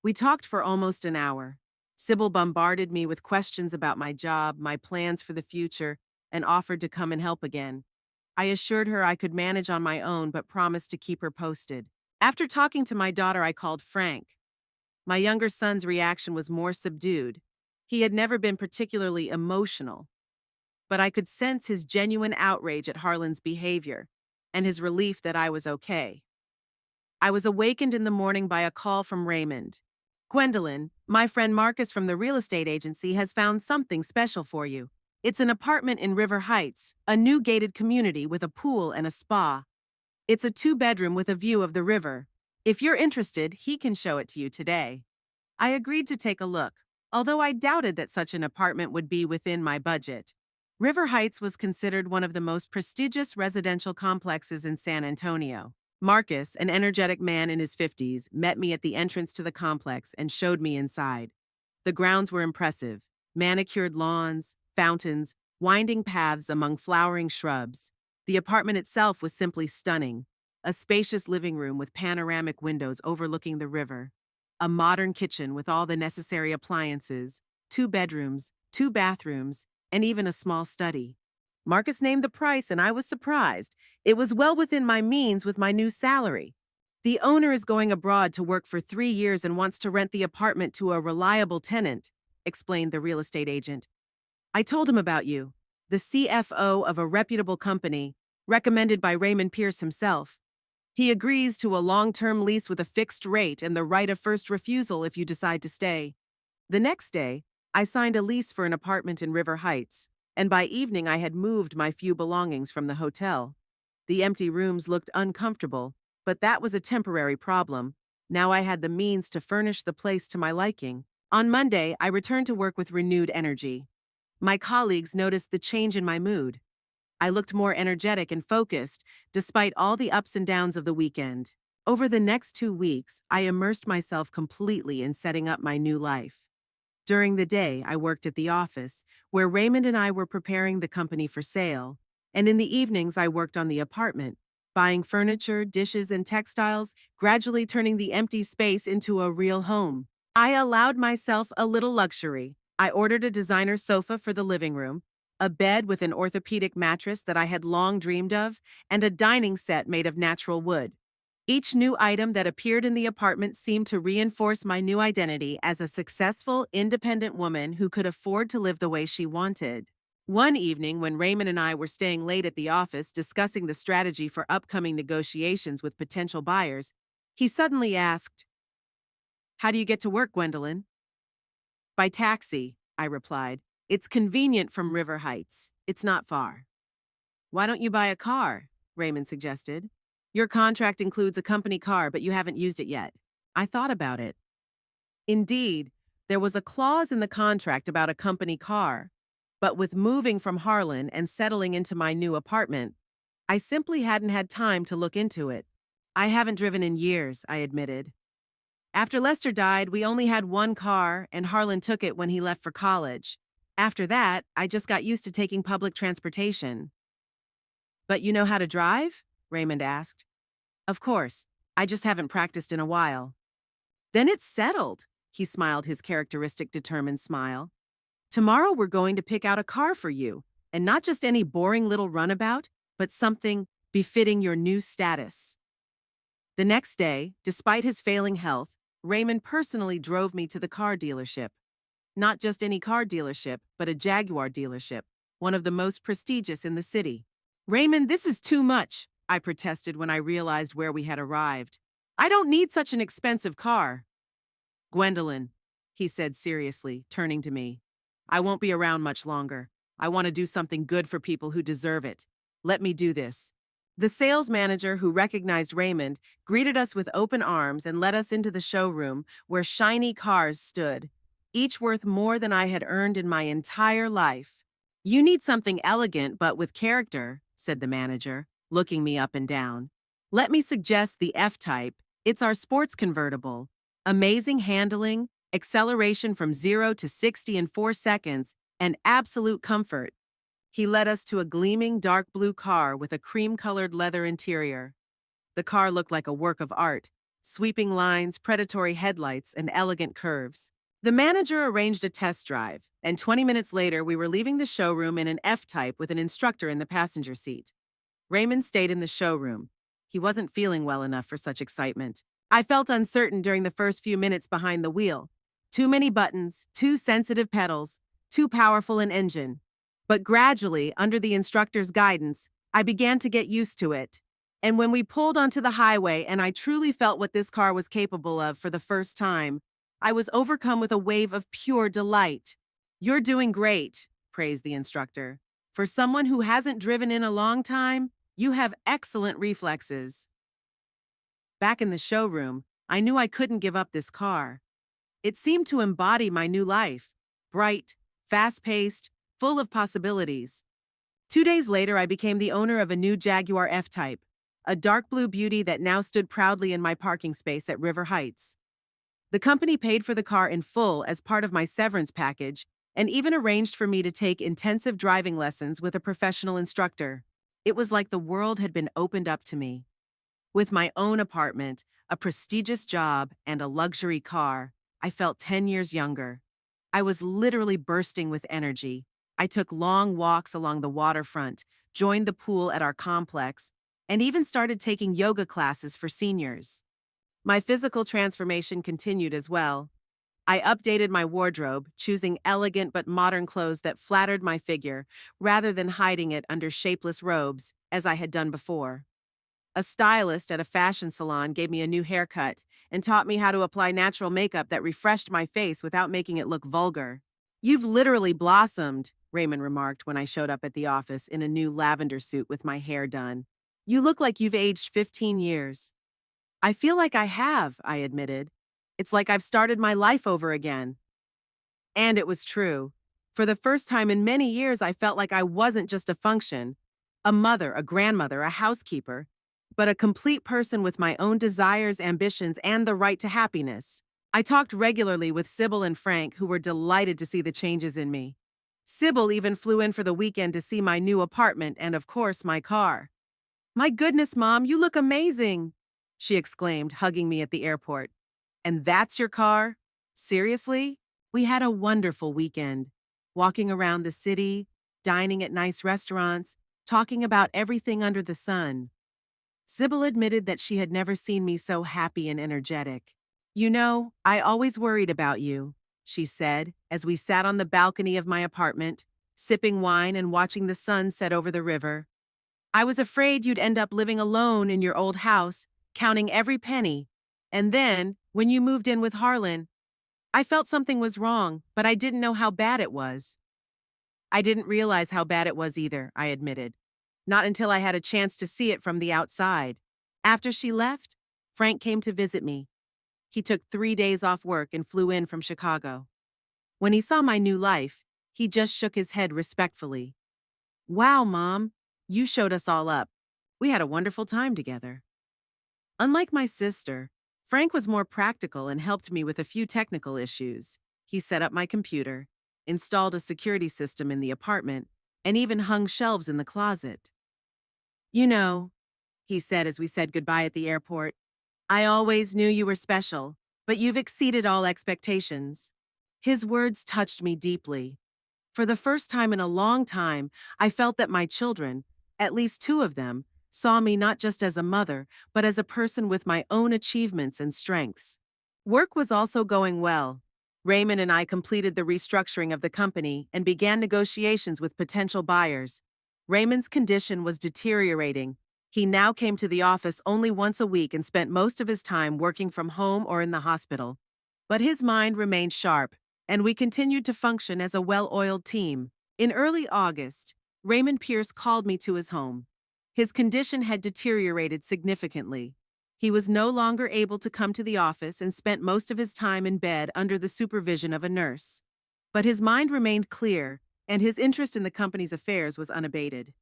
We talked for almost an hour. Sybil bombarded me with questions about my job, my plans for the future, and offered to come and help again. I assured her I could manage on my own, but promised to keep her posted. After talking to my daughter, I called Frank. My younger son's reaction was more subdued. He had never been particularly emotional, but I could sense his genuine outrage at Harlan's behavior and his relief that I was okay. I was awakened in the morning by a call from Raymond. Gwendolyn, my friend Marcus from the real estate agency has found something special for you. It's an apartment in River Heights, a new gated community with a pool and a spa. It's a two-bedroom with a view of the river. If you're interested, he can show it to you today. I agreed to take a look, although I doubted that such an apartment would be within my budget. River Heights was considered one of the most prestigious residential complexes in San Antonio. Marcus, an energetic man in his 50s, met me at the entrance to the complex and showed me inside. The grounds were impressive: manicured lawns, fountains, winding paths among flowering shrubs. The apartment itself was simply stunning: a spacious living room with panoramic windows overlooking the river, a modern kitchen with all the necessary appliances, two bedrooms, two bathrooms, and even a small study. Marcus named the price, and I was surprised. It was well within my means with my new salary. The owner is going abroad to work for 3 years and wants to rent the apartment to a reliable tenant, explained the real estate agent. I told him about you, the CFO of a reputable company, recommended by Raymond Pierce himself. He agrees to a long-term lease with a fixed rate and the right of first refusal if you decide to stay. The next day, I signed a lease for an apartment in River Heights, and by evening I had moved my few belongings from the hotel. The empty rooms looked uncomfortable, but that was a temporary problem. Now I had the means to furnish the place to my liking. On Monday, I returned to work with renewed energy. My colleagues noticed the change in my mood. I looked more energetic and focused, despite all the ups and downs of the weekend. Over the next 2 weeks, I immersed myself completely in setting up my new life. During the day, I worked at the office, where Raymond and I were preparing the company for sale, and in the evenings I worked on the apartment, buying furniture, dishes, and textiles, gradually turning the empty space into a real home. I allowed myself a little luxury. I ordered a designer sofa for the living room, a bed with an orthopedic mattress that I had long dreamed of, and a dining set made of natural wood. Each new item that appeared in the apartment seemed to reinforce my new identity as a successful, independent woman who could afford to live the way she wanted. One evening, when Raymond and I were staying late at the office discussing the strategy for upcoming negotiations with potential buyers, he suddenly asked, "How do you get to work, Gwendolyn?" "By taxi," I replied. "It's convenient from River Heights. It's not far." "Why don't you buy a car?" Raymond suggested. "Your contract includes a company car, but you haven't used it yet." I thought about it. Indeed, there was a clause in the contract about a company car, but with moving from Harlan and settling into my new apartment, I simply hadn't had time to look into it. "I haven't driven in years," I admitted. "After Lester died, we only had one car, and Harlan took it when he left for college. After that, I just got used to taking public transportation." "But you know how to drive?" Raymond asked. "Of course. I just haven't practiced in a while." "Then it's settled," he smiled his characteristic determined smile. "Tomorrow we're going to pick out a car for you, and not just any boring little runabout, but something befitting your new status." The next day, despite his failing health, Raymond personally drove me to the car dealership. Not just any car dealership, but a Jaguar dealership, one of the most prestigious in the city. "Raymond, this is too much," I protested when I realized where we had arrived. "I don't need such an expensive car." "Gwendolyn," he said seriously, turning to me, "I won't be around much longer. I want to do something good for people who deserve it. Let me do this." The sales manager, who recognized Raymond, greeted us with open arms and led us into the showroom where shiny cars stood, each worth more than I had earned in my entire life. "You need something elegant but with character," said the manager, looking me up and down. "Let me suggest the F-Type. It's our sports convertible. Amazing handling, acceleration from 0 to 60 in 4 seconds, and absolute comfort." He led us to a gleaming dark blue car with a cream-colored leather interior. The car looked like a work of art, sweeping lines, predatory headlights, and elegant curves. The manager arranged a test drive, and 20 minutes later, we were leaving the showroom in an F-Type with an instructor in the passenger seat. Raymond stayed in the showroom. He wasn't feeling well enough for such excitement. I felt uncertain during the first few minutes behind the wheel. Too many buttons, too sensitive pedals, too powerful an engine. But gradually, under the instructor's guidance, I began to get used to it. And when we pulled onto the highway and I truly felt what this car was capable of for the first time, I was overcome with a wave of pure delight. "You're doing great," praised the instructor. "For someone who hasn't driven in a long time, you have excellent reflexes." Back in the showroom, I knew I couldn't give up this car. It seemed to embody my new life. Bright, fast-paced, full of possibilities. 2 days later, I became the owner of a new Jaguar F-Type, a dark blue beauty that now stood proudly in my parking space at River Heights. The company paid for the car in full as part of my severance package and even arranged for me to take intensive driving lessons with a professional instructor. It was like the world had been opened up to me. With my own apartment, a prestigious job, and a luxury car, I felt 10 years younger. I was literally bursting with energy. I took long walks along the waterfront, joined the pool at our complex, and even started taking yoga classes for seniors. My physical transformation continued as well. I updated my wardrobe, choosing elegant but modern clothes that flattered my figure rather than hiding it under shapeless robes, as I had done before. A stylist at a fashion salon gave me a new haircut and taught me how to apply natural makeup that refreshed my face without making it look vulgar. "You've literally blossomed," Raymond remarked when I showed up at the office in a new lavender suit with my hair done. "You look like you've aged 15 years. "I feel like I have," I admitted. "It's like I've started my life over again." And it was true. For the first time in many years, I felt like I wasn't just a function, a mother, a grandmother, a housekeeper, but a complete person with my own desires, ambitions, and the right to happiness. I talked regularly with Sybil and Frank, who were delighted to see the changes in me. Sybil even flew in for the weekend to see my new apartment and, of course, my car. "My goodness, Mom, you look amazing," she exclaimed, hugging me at the airport. "And that's your car? Seriously?" We had a wonderful weekend, walking around the city, dining at nice restaurants, talking about everything under the sun. Sybil admitted that she had never seen me so happy and energetic. "You know, I always worried about you," she said, as we sat on the balcony of my apartment, sipping wine and watching the sun set over the river. "I was afraid you'd end up living alone in your old house, counting every penny. And then, when you moved in with Harlan, I felt something was wrong, but I didn't know how bad it was." "I didn't realize how bad it was either," I admitted. "Not until I had a chance to see it from the outside." After she left, Frank came to visit me. He took 3 days off work and flew in from Chicago. When he saw my new life, he just shook his head respectfully. "Wow, Mom, you showed us all up. We had a wonderful time together." Unlike my sister, Frank was more practical and helped me with a few technical issues. He set up my computer, installed a security system in the apartment, and even hung shelves in the closet. "You know," he said as we said goodbye at the airport, "I always knew you were special, but you've exceeded all expectations." His words touched me deeply. For the first time in a long time, I felt that my children, at least two of them, saw me not just as a mother, but as a person with my own achievements and strengths. Work was also going well. Raymond and I completed the restructuring of the company and began negotiations with potential buyers. Raymond's condition was deteriorating. He now came to the office only once a week and spent most of his time working from home or in the hospital. But his mind remained sharp, and we continued to function as a well-oiled team. In early August, Raymond Pierce called me to his home. His condition had deteriorated significantly. He was no longer able to come to the office and spent most of his time in bed under the supervision of a nurse. But his mind remained clear, and his interest in the company's affairs was unabated.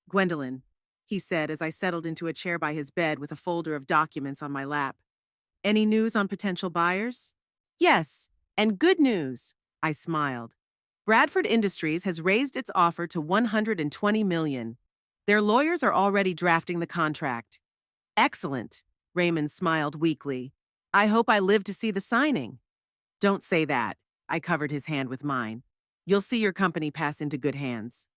"Gwendolyn," he said as I settled into a chair by his bed with a folder of documents on my lap. "Any news on potential buyers?" "Yes, and good news," I smiled. "Bradford Industries has raised its offer to $120 million. Their lawyers are already drafting the contract." "Excellent. Raymond smiled weakly. I hope I live to see the signing. Don't say that. I covered his hand with mine. You'll see your company pass into good hands.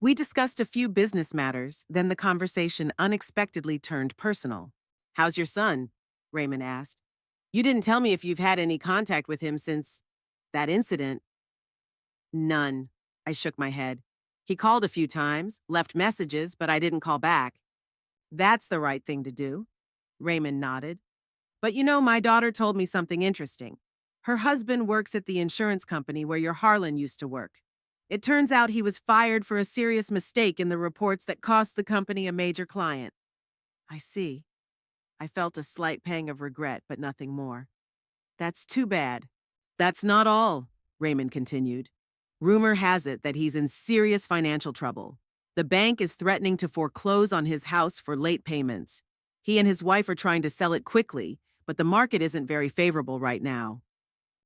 We discussed a few business matters, then the conversation unexpectedly turned personal. How's your son? Raymond asked. You didn't tell me if you've had any contact with him since that incident. None. I shook my head. He called a few times, left messages, but I didn't call back. That's the right thing to do. Raymond nodded. But you know, my daughter told me something interesting. Her husband works at the insurance company where your Harlan used to work. It turns out he was fired for a serious mistake in the reports that cost the company a major client. I see. I felt a slight pang of regret, but nothing more. That's too bad. That's not all, Raymond continued. Rumor has it that he's in serious financial trouble. The bank is threatening to foreclose on his house for late payments. He and his wife are trying to sell it quickly, but the market isn't very favorable right now.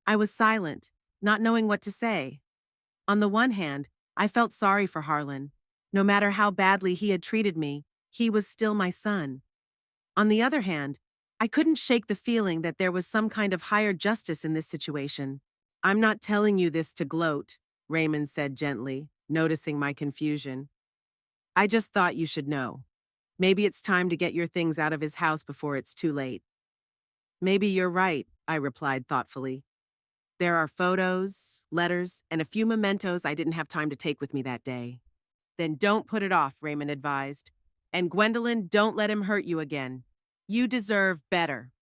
I was silent, not knowing what to say. On the one hand, I felt sorry for Harlan. No matter how badly he had treated me, he was still my son. On the other hand, I couldn't shake the feeling that there was some kind of higher justice in this situation. I'm not telling you this to gloat, Raymond said gently, noticing my confusion. I just thought you should know. Maybe it's time to get your things out of his house before it's too late. Maybe you're right, I replied thoughtfully. There are photos, letters, and a few mementos I didn't have time to take with me that day. Then don't put it off, Raymond advised. And Gwendolyn, don't let him hurt you again. You deserve better.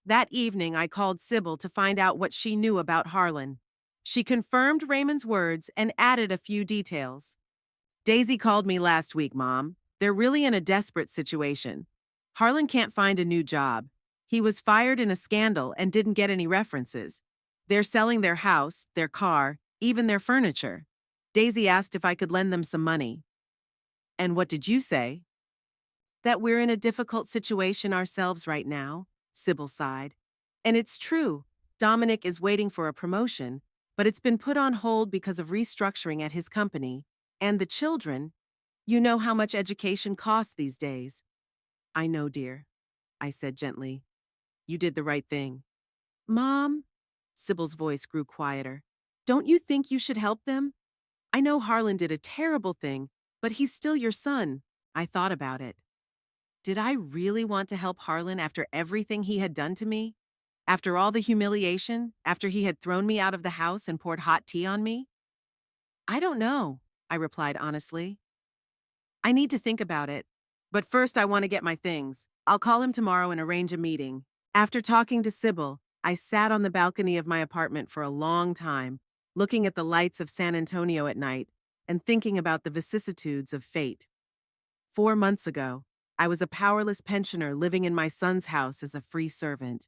That evening, I called Sybil to find out what she knew about Harlan. She confirmed Raymond's words and added a few details. Daisy called me last week, Mom. They're really in a desperate situation. Harlan can't find a new job. He was fired in a scandal and didn't get any references. They're selling their house, their car, even their furniture. Daisy asked if I could lend them some money. And what did you say? That we're in a difficult situation ourselves right now, Sybil sighed. And it's true, Dominic is waiting for a promotion, but it's been put on hold because of restructuring at his company. And the children, you know how much education costs these days. I know, dear, I said gently. You did the right thing. Mom, Sybil's voice grew quieter. Don't you think you should help them? I know Harlan did a terrible thing, but he's still your son. I thought about it. Did I really want to help Harlan after everything he had done to me? After all the humiliation? After he had thrown me out of the house and poured hot tea on me? I don't know, I replied honestly. I need to think about it. But first I want to get my things. I'll call him tomorrow and arrange a meeting. After talking to Sybil, I sat on the balcony of my apartment for a long time, looking at the lights of San Antonio at night and thinking about the vicissitudes of fate. 4 months ago, I was a powerless pensioner living in my son's house as a free servant.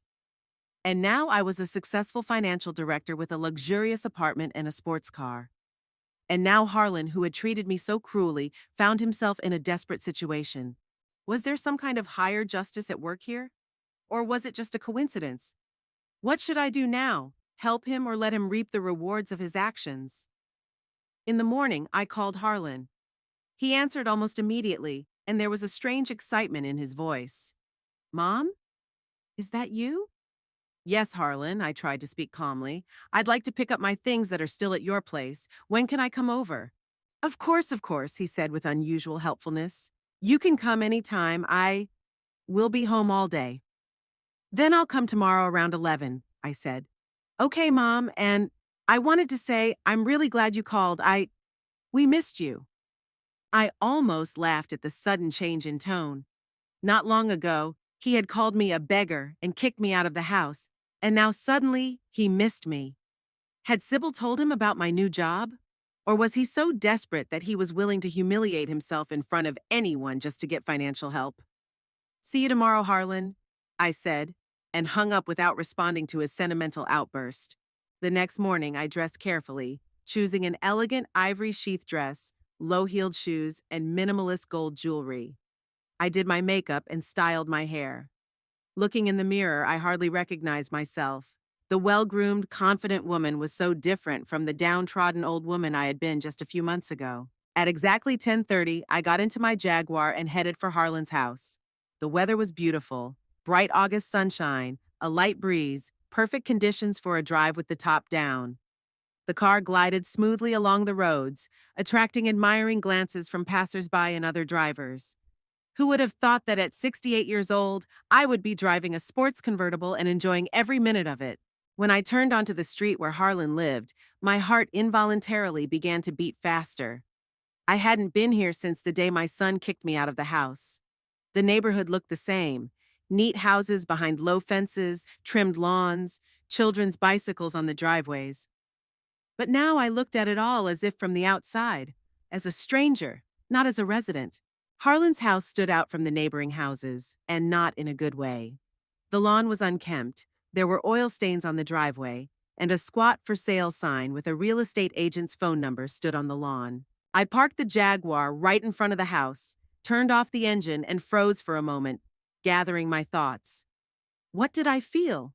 And now I was a successful financial director with a luxurious apartment and a sports car. And now Harlan, who had treated me so cruelly, found himself in a desperate situation. Was there some kind of higher justice at work here? Or was it just a coincidence? What should I do now? Help him or let him reap the rewards of his actions? In the morning, I called Harlan. He answered almost immediately, and there was a strange excitement in his voice. Mom? Is that you? Yes, Harlan, I tried to speak calmly. I'd like to pick up my things that are still at your place. When can I come over? Of course, he said with unusual helpfulness. You can come any time. I will be home all day. Then I'll come tomorrow around 11, I said. Okay, Mom, and I wanted to say I'm really glad you called. We missed you. I almost laughed at the sudden change in tone. Not long ago, he had called me a beggar and kicked me out of the house, and now suddenly he missed me. Had Sybil told him about my new job? Or was he so desperate that he was willing to humiliate himself in front of anyone just to get financial help? See you tomorrow, Harlan, I said, and hung up without responding to his sentimental outburst. The next morning, I dressed carefully, choosing an elegant ivory sheath dress, low-heeled shoes, and minimalist gold jewelry. I did my makeup and styled my hair. Looking in the mirror, I hardly recognized myself. The well-groomed, confident woman was so different from the downtrodden old woman I had been just a few months ago. At exactly 10:30, I got into my Jaguar and headed for Harlan's house. The weather was beautiful, bright August sunshine, a light breeze, perfect conditions for a drive with the top down. The car glided smoothly along the roads, attracting admiring glances from passersby and other drivers. Who would have thought that at 68 years old, I would be driving a sports convertible and enjoying every minute of it? When I turned onto the street where Harlan lived, my heart involuntarily began to beat faster. I hadn't been here since the day my son kicked me out of the house. The neighborhood looked the same: neat houses behind low fences, trimmed lawns, children's bicycles on the driveways. But now I looked at it all as if from the outside, as a stranger, not as a resident. Harlan's house stood out from the neighboring houses, and not in a good way. The lawn was unkempt, there were oil stains on the driveway, and a squat for sale sign with a real estate agent's phone number stood on the lawn. I parked the Jaguar right in front of the house, turned off the engine, and froze for a moment, gathering my thoughts. What did I feel?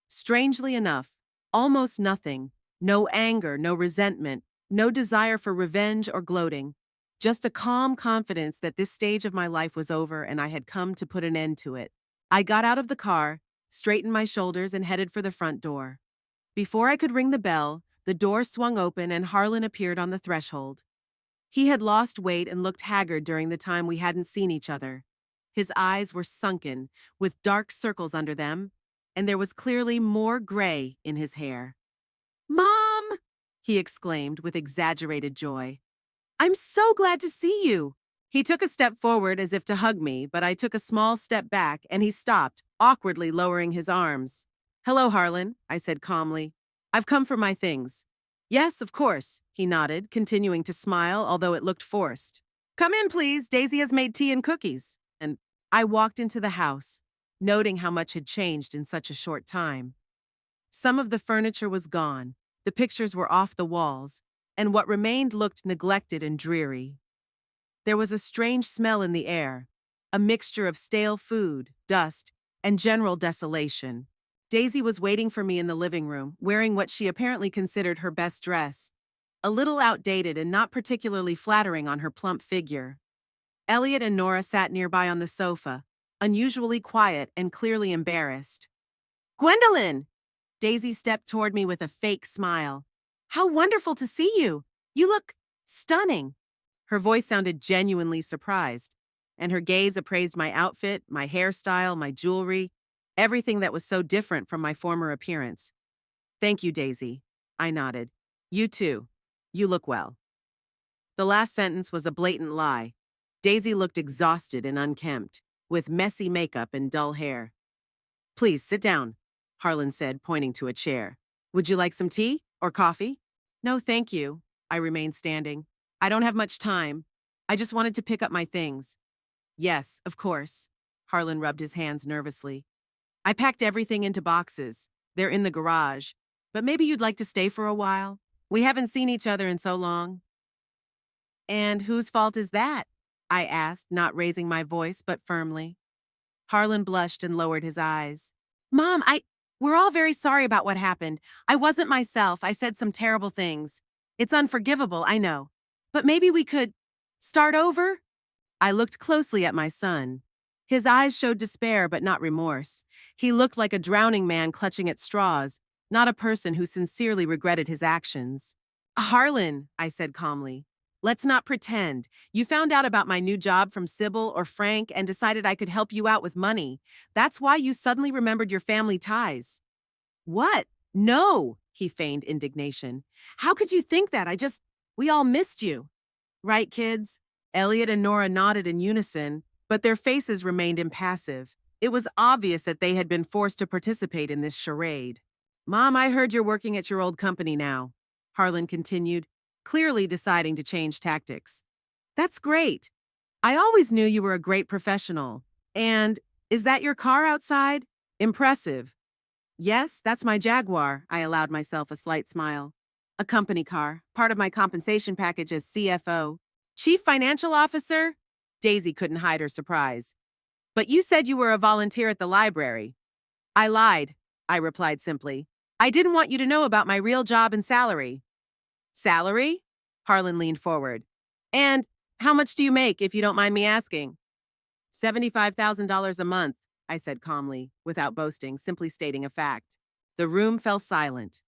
Strangely enough, almost nothing. No anger, no resentment, no desire for revenge or gloating. Just a calm confidence that this stage of my life was over and I had come to put an end to it. I got out of the car, straightened my shoulders, and headed for the front door. Before I could ring the bell, the door swung open and Harlan appeared on the threshold. He had lost weight and looked haggard during the time we hadn't seen each other. His eyes were sunken, with dark circles under them, and there was clearly more gray in his hair. "Mom!" he exclaimed with exaggerated joy. "I'm so glad to see you." He took a step forward as if to hug me, but I took a small step back and he stopped, awkwardly lowering his arms. "Hello, Harlan," I said calmly. "I've come for my things." "Yes, of course," he nodded, continuing to smile, although it looked forced. "Come in, please. Daisy has made tea and cookies." And I walked into the house, noting how much had changed in such a short time. Some of the furniture was gone, the pictures were off the walls, and what remained looked neglected and dreary. There was a strange smell in the air, a mixture of stale food, dust, and general desolation. Daisy was waiting for me in the living room, wearing what she apparently considered her best dress, a little outdated and not particularly flattering on her plump figure. Elliot and Nora sat nearby on the sofa, unusually quiet and clearly embarrassed. "Gwendolyn!" Daisy stepped toward me with a fake smile. "How wonderful to see you! You look stunning." Her voice sounded genuinely surprised, and her gaze appraised my outfit, my hairstyle, my jewelry, everything that was so different from my former appearance. "Thank you, Daisy." I nodded. "You too. You look well." The last sentence was a blatant lie. Daisy looked exhausted and unkempt, with messy makeup and dull hair. "Please sit down," Harlan said, pointing to a chair. "Would you like some tea or coffee?" "No, thank you." I remained standing. "I don't have much time. I just wanted to pick up my things." "Yes, of course." Harlan rubbed his hands nervously. "I packed everything into boxes. They're in the garage. But maybe you'd like to stay for a while? We haven't seen each other in so long." "And whose fault is that?" I asked, not raising my voice, but firmly. Harlan blushed and lowered his eyes. "Mom, we're all very sorry about what happened. I wasn't myself. I said some terrible things. It's unforgivable, I know. But maybe we could start over?" I looked closely at my son. His eyes showed despair but not remorse. He looked like a drowning man clutching at straws, not a person who sincerely regretted his actions. "Harlan," I said calmly, "let's not pretend. You found out about my new job from Sybil or Frank and decided I could help you out with money. That's why you suddenly remembered your family ties." "What? No," he feigned indignation. "How could you think that? We all missed you." "Right, kids?" Elliot and Nora nodded in unison, but their faces remained impassive. It was obvious that they had been forced to participate in this charade. "Mom, I heard you're working at your old company now," Harlan continued, clearly deciding to change tactics. "That's great. I always knew you were a great professional. And is that your car outside? Impressive." "Yes, that's my Jaguar." I allowed myself a slight smile. "A company car, part of my compensation package as CFO. Chief Financial Officer?" Daisy couldn't hide her surprise. "But you said you were a volunteer at the library." "I lied," I replied simply. "I didn't want you to know about my real job and salary." "Salary?" Harlan leaned forward. "And how much do you make, if you don't mind me asking?" $75,000 a month, I said calmly, without boasting, simply stating a fact. The room fell silent.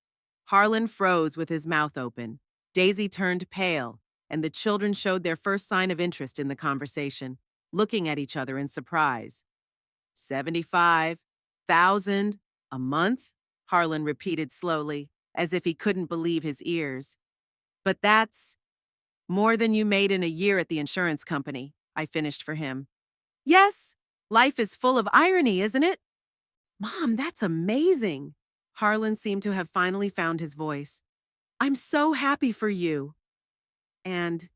Harlan froze with his mouth open. Daisy turned pale, and the children showed their first sign of interest in the conversation, looking at each other in surprise. 75,000 a month? Harlan repeated slowly, as if he couldn't believe his ears. But that's more than you made in a year at the insurance company, I finished for him. Yes, life is full of irony, isn't it? Mom, that's amazing. Harlan seemed to have finally found his voice. I'm so happy for you. And,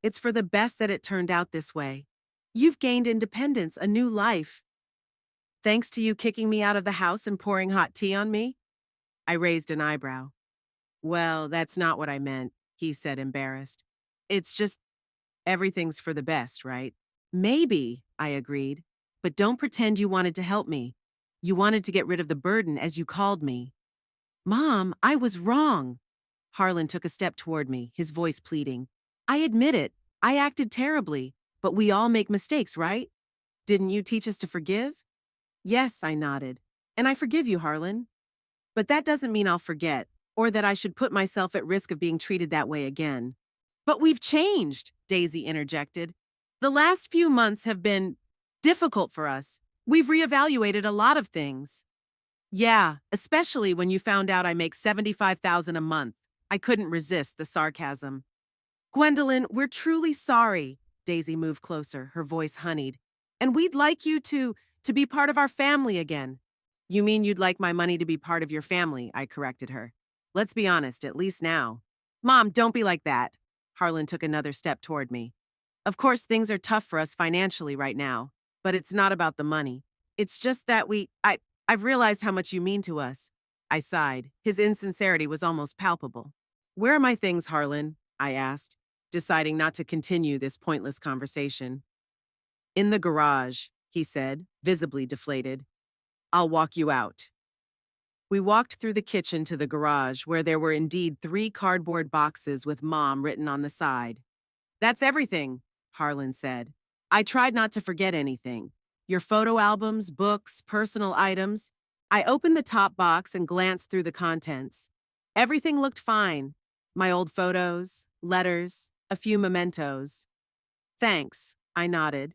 it's for the best that it turned out this way. You've gained independence, a new life. Thanks to you kicking me out of the house and pouring hot tea on me? I raised an eyebrow. Well, that's not what I meant, he said, embarrassed. It's just everything's for the best, right? Maybe, I agreed. But don't pretend you wanted to help me. You wanted to get rid of the burden, as you called me. Mom, I was wrong. Harlan took a step toward me, his voice pleading. I admit it. I acted terribly. But we all make mistakes, right? Didn't you teach us to forgive? Yes, I nodded. And I forgive you, Harlan. But that doesn't mean I'll forget, or that I should put myself at risk of being treated that way again. But we've changed, Daisy interjected. The last few months have been difficult for us. We've reevaluated a lot of things. Yeah, especially when you found out I make $75,000 a month. I couldn't resist the sarcasm. Gwendolyn, we're truly sorry. Daisy moved closer, her voice honeyed. And we'd like you to be part of our family again. You mean you'd like my money to be part of your family, I corrected her. Let's be honest, at least now. Mom, don't be like that. Harlan took another step toward me. Of course, things are tough for us financially right now, but it's not about the money. It's just that I've realized how much you mean to us. I sighed. His insincerity was almost palpable. Where are my things, Harlan? I asked, deciding not to continue this pointless conversation. In the garage, he said, visibly deflated. I'll walk you out. We walked through the kitchen to the garage, where there were indeed 3 cardboard boxes with Mom written on the side. That's everything, Harlan said. I tried not to forget anything. Your photo albums, books, personal items. I opened the top box and glanced through the contents. Everything looked fine. My old photos, letters, a few mementos. Thanks, I nodded.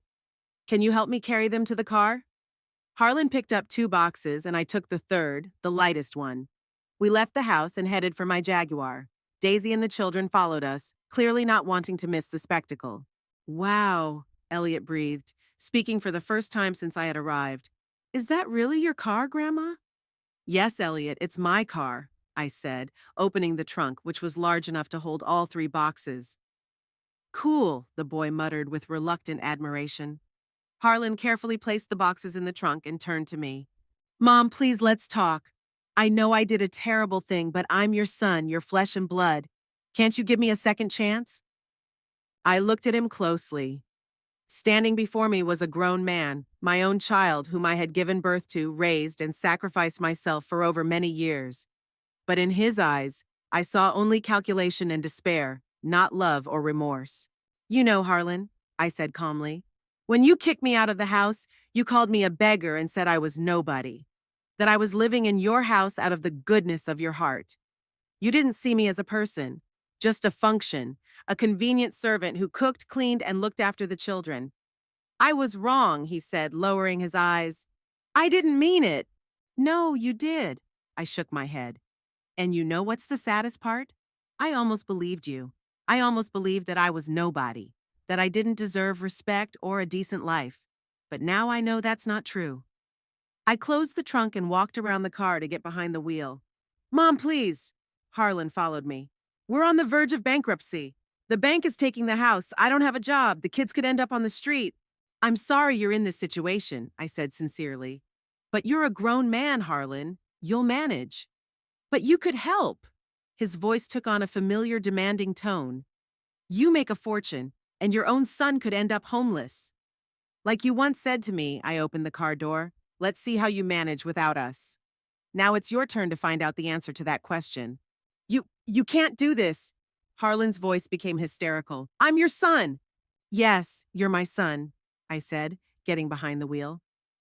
Can you help me carry them to the car? Harlan picked up 2 boxes and I took the third, the lightest one. We left the house and headed for my Jaguar. Daisy and the children followed us, clearly not wanting to miss the spectacle. Wow, Elliot breathed, speaking for the first time since I had arrived. Is that really your car, Grandma? Yes, Elliot, it's my car, I said, opening the trunk, which was large enough to hold all 3 boxes. Cool, the boy muttered with reluctant admiration. Harlan carefully placed the boxes in the trunk and turned to me. Mom, please, let's talk. I know I did a terrible thing, but I'm your son, your flesh and blood. Can't you give me a second chance? I looked at him closely. Standing before me was a grown man, my own child whom I had given birth to, raised, and sacrificed myself for over many years. But in his eyes, I saw only calculation and despair, not love or remorse. You know, Harlan, I said calmly. When you kicked me out of the house, you called me a beggar and said I was nobody. That I was living in your house out of the goodness of your heart. You didn't see me as a person, just a function, a convenient servant who cooked, cleaned, and looked after the children. I was wrong, he said, lowering his eyes. I didn't mean it. No, you did. I shook my head. And you know what's the saddest part? I almost believed you. I almost believed that I was nobody, that I didn't deserve respect or a decent life. But now I know that's not true. I closed the trunk and walked around the car to get behind the wheel. Mom, please. Harlan followed me. We're on the verge of bankruptcy. The bank is taking the house. I don't have a job. The kids could end up on the street. I'm sorry you're in this situation, I said sincerely. But you're a grown man, Harlan. You'll manage. But you could help. His voice took on a familiar, demanding tone. You make a fortune, and your own son could end up homeless. Like you once said to me, I opened the car door, let's see how you manage without us. Now it's your turn to find out the answer to that question. You can't do this. Harlan's voice became hysterical. I'm your son. Yes, you're my son. I said, getting behind the wheel.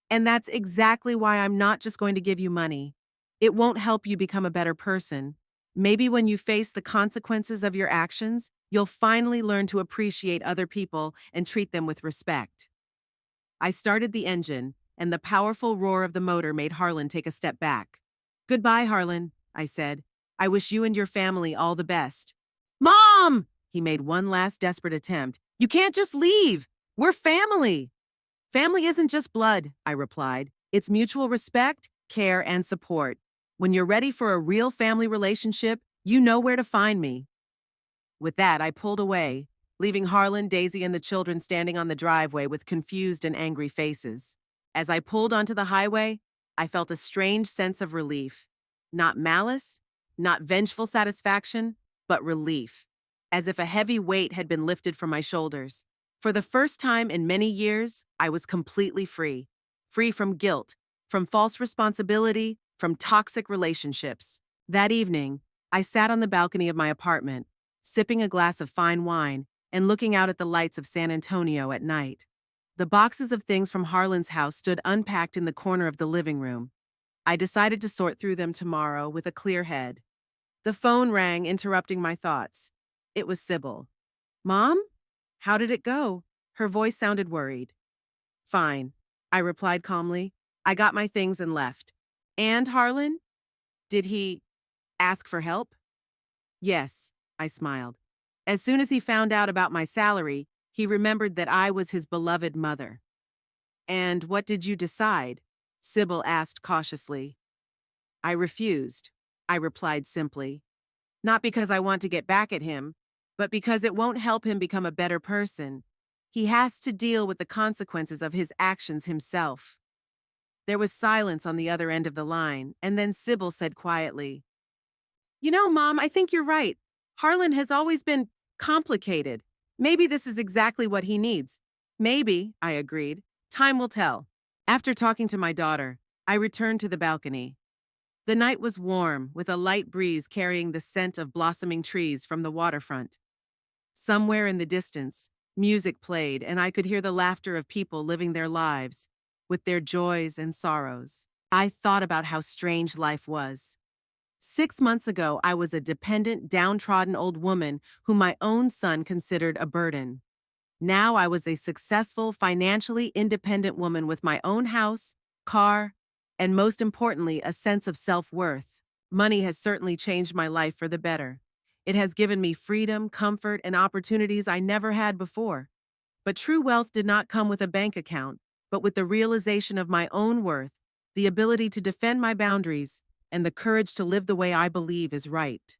And that's exactly why I'm not just going to give you money. It won't help you become a better person. Maybe when you face the consequences of your actions, you'll finally learn to appreciate other people and treat them with respect. I started the engine, and the powerful roar of the motor made Harlan take a step back. Goodbye, Harlan, I said. I wish you and your family all the best. Mom! He made one last desperate attempt. You can't just leave. We're family. Family isn't just blood, I replied. It's mutual respect, care, and support. When you're ready for a real family relationship, you know where to find me. With that, I pulled away, leaving Harlan, Daisy, and the children standing on the driveway with confused and angry faces. As I pulled onto the highway, I felt a strange sense of relief. Not malice, not vengeful satisfaction, but relief, as if a heavy weight had been lifted from my shoulders. For the first time in many years, I was completely free. Free from guilt, from false responsibility, from toxic relationships. That evening, I sat on the balcony of my apartment, sipping a glass of fine wine and looking out at the lights of San Antonio at night. The boxes of things from Harlan's house stood unpacked in the corner of the living room. I decided to sort through them tomorrow with a clear head. The phone rang, interrupting my thoughts. It was Sybil. Mom? How did it go? Her voice sounded worried. Fine, I replied calmly. I got my things and left. And Harlan? Did he ask for help? Yes, I smiled. As soon as he found out about my salary, he remembered that I was his beloved mother. And what did you decide? Sybil asked cautiously. I refused, I replied simply. Not because I want to get back at him, but because it won't help him become a better person. He has to deal with the consequences of his actions himself. There was silence on the other end of the line, and then Sybil said quietly, You know, Mom, I think you're right. Harlan has always been complicated. Maybe this is exactly what he needs. Maybe, I agreed. Time will tell. After talking to my daughter, I returned to the balcony. The night was warm, with a light breeze carrying the scent of blossoming trees from the waterfront. Somewhere in the distance, music played, and I could hear the laughter of people living their lives, with their joys and sorrows. I thought about how strange life was. 6 months ago, I was a dependent, downtrodden old woman whom my own son considered a burden. Now I was a successful, financially independent woman with my own house, car, and most importantly, a sense of self-worth. Money has certainly changed my life for the better. It has given me freedom, comfort, and opportunities I never had before. But true wealth did not come with a bank account, but with the realization of my own worth, the ability to defend my boundaries, and the courage to live the way I believe is right.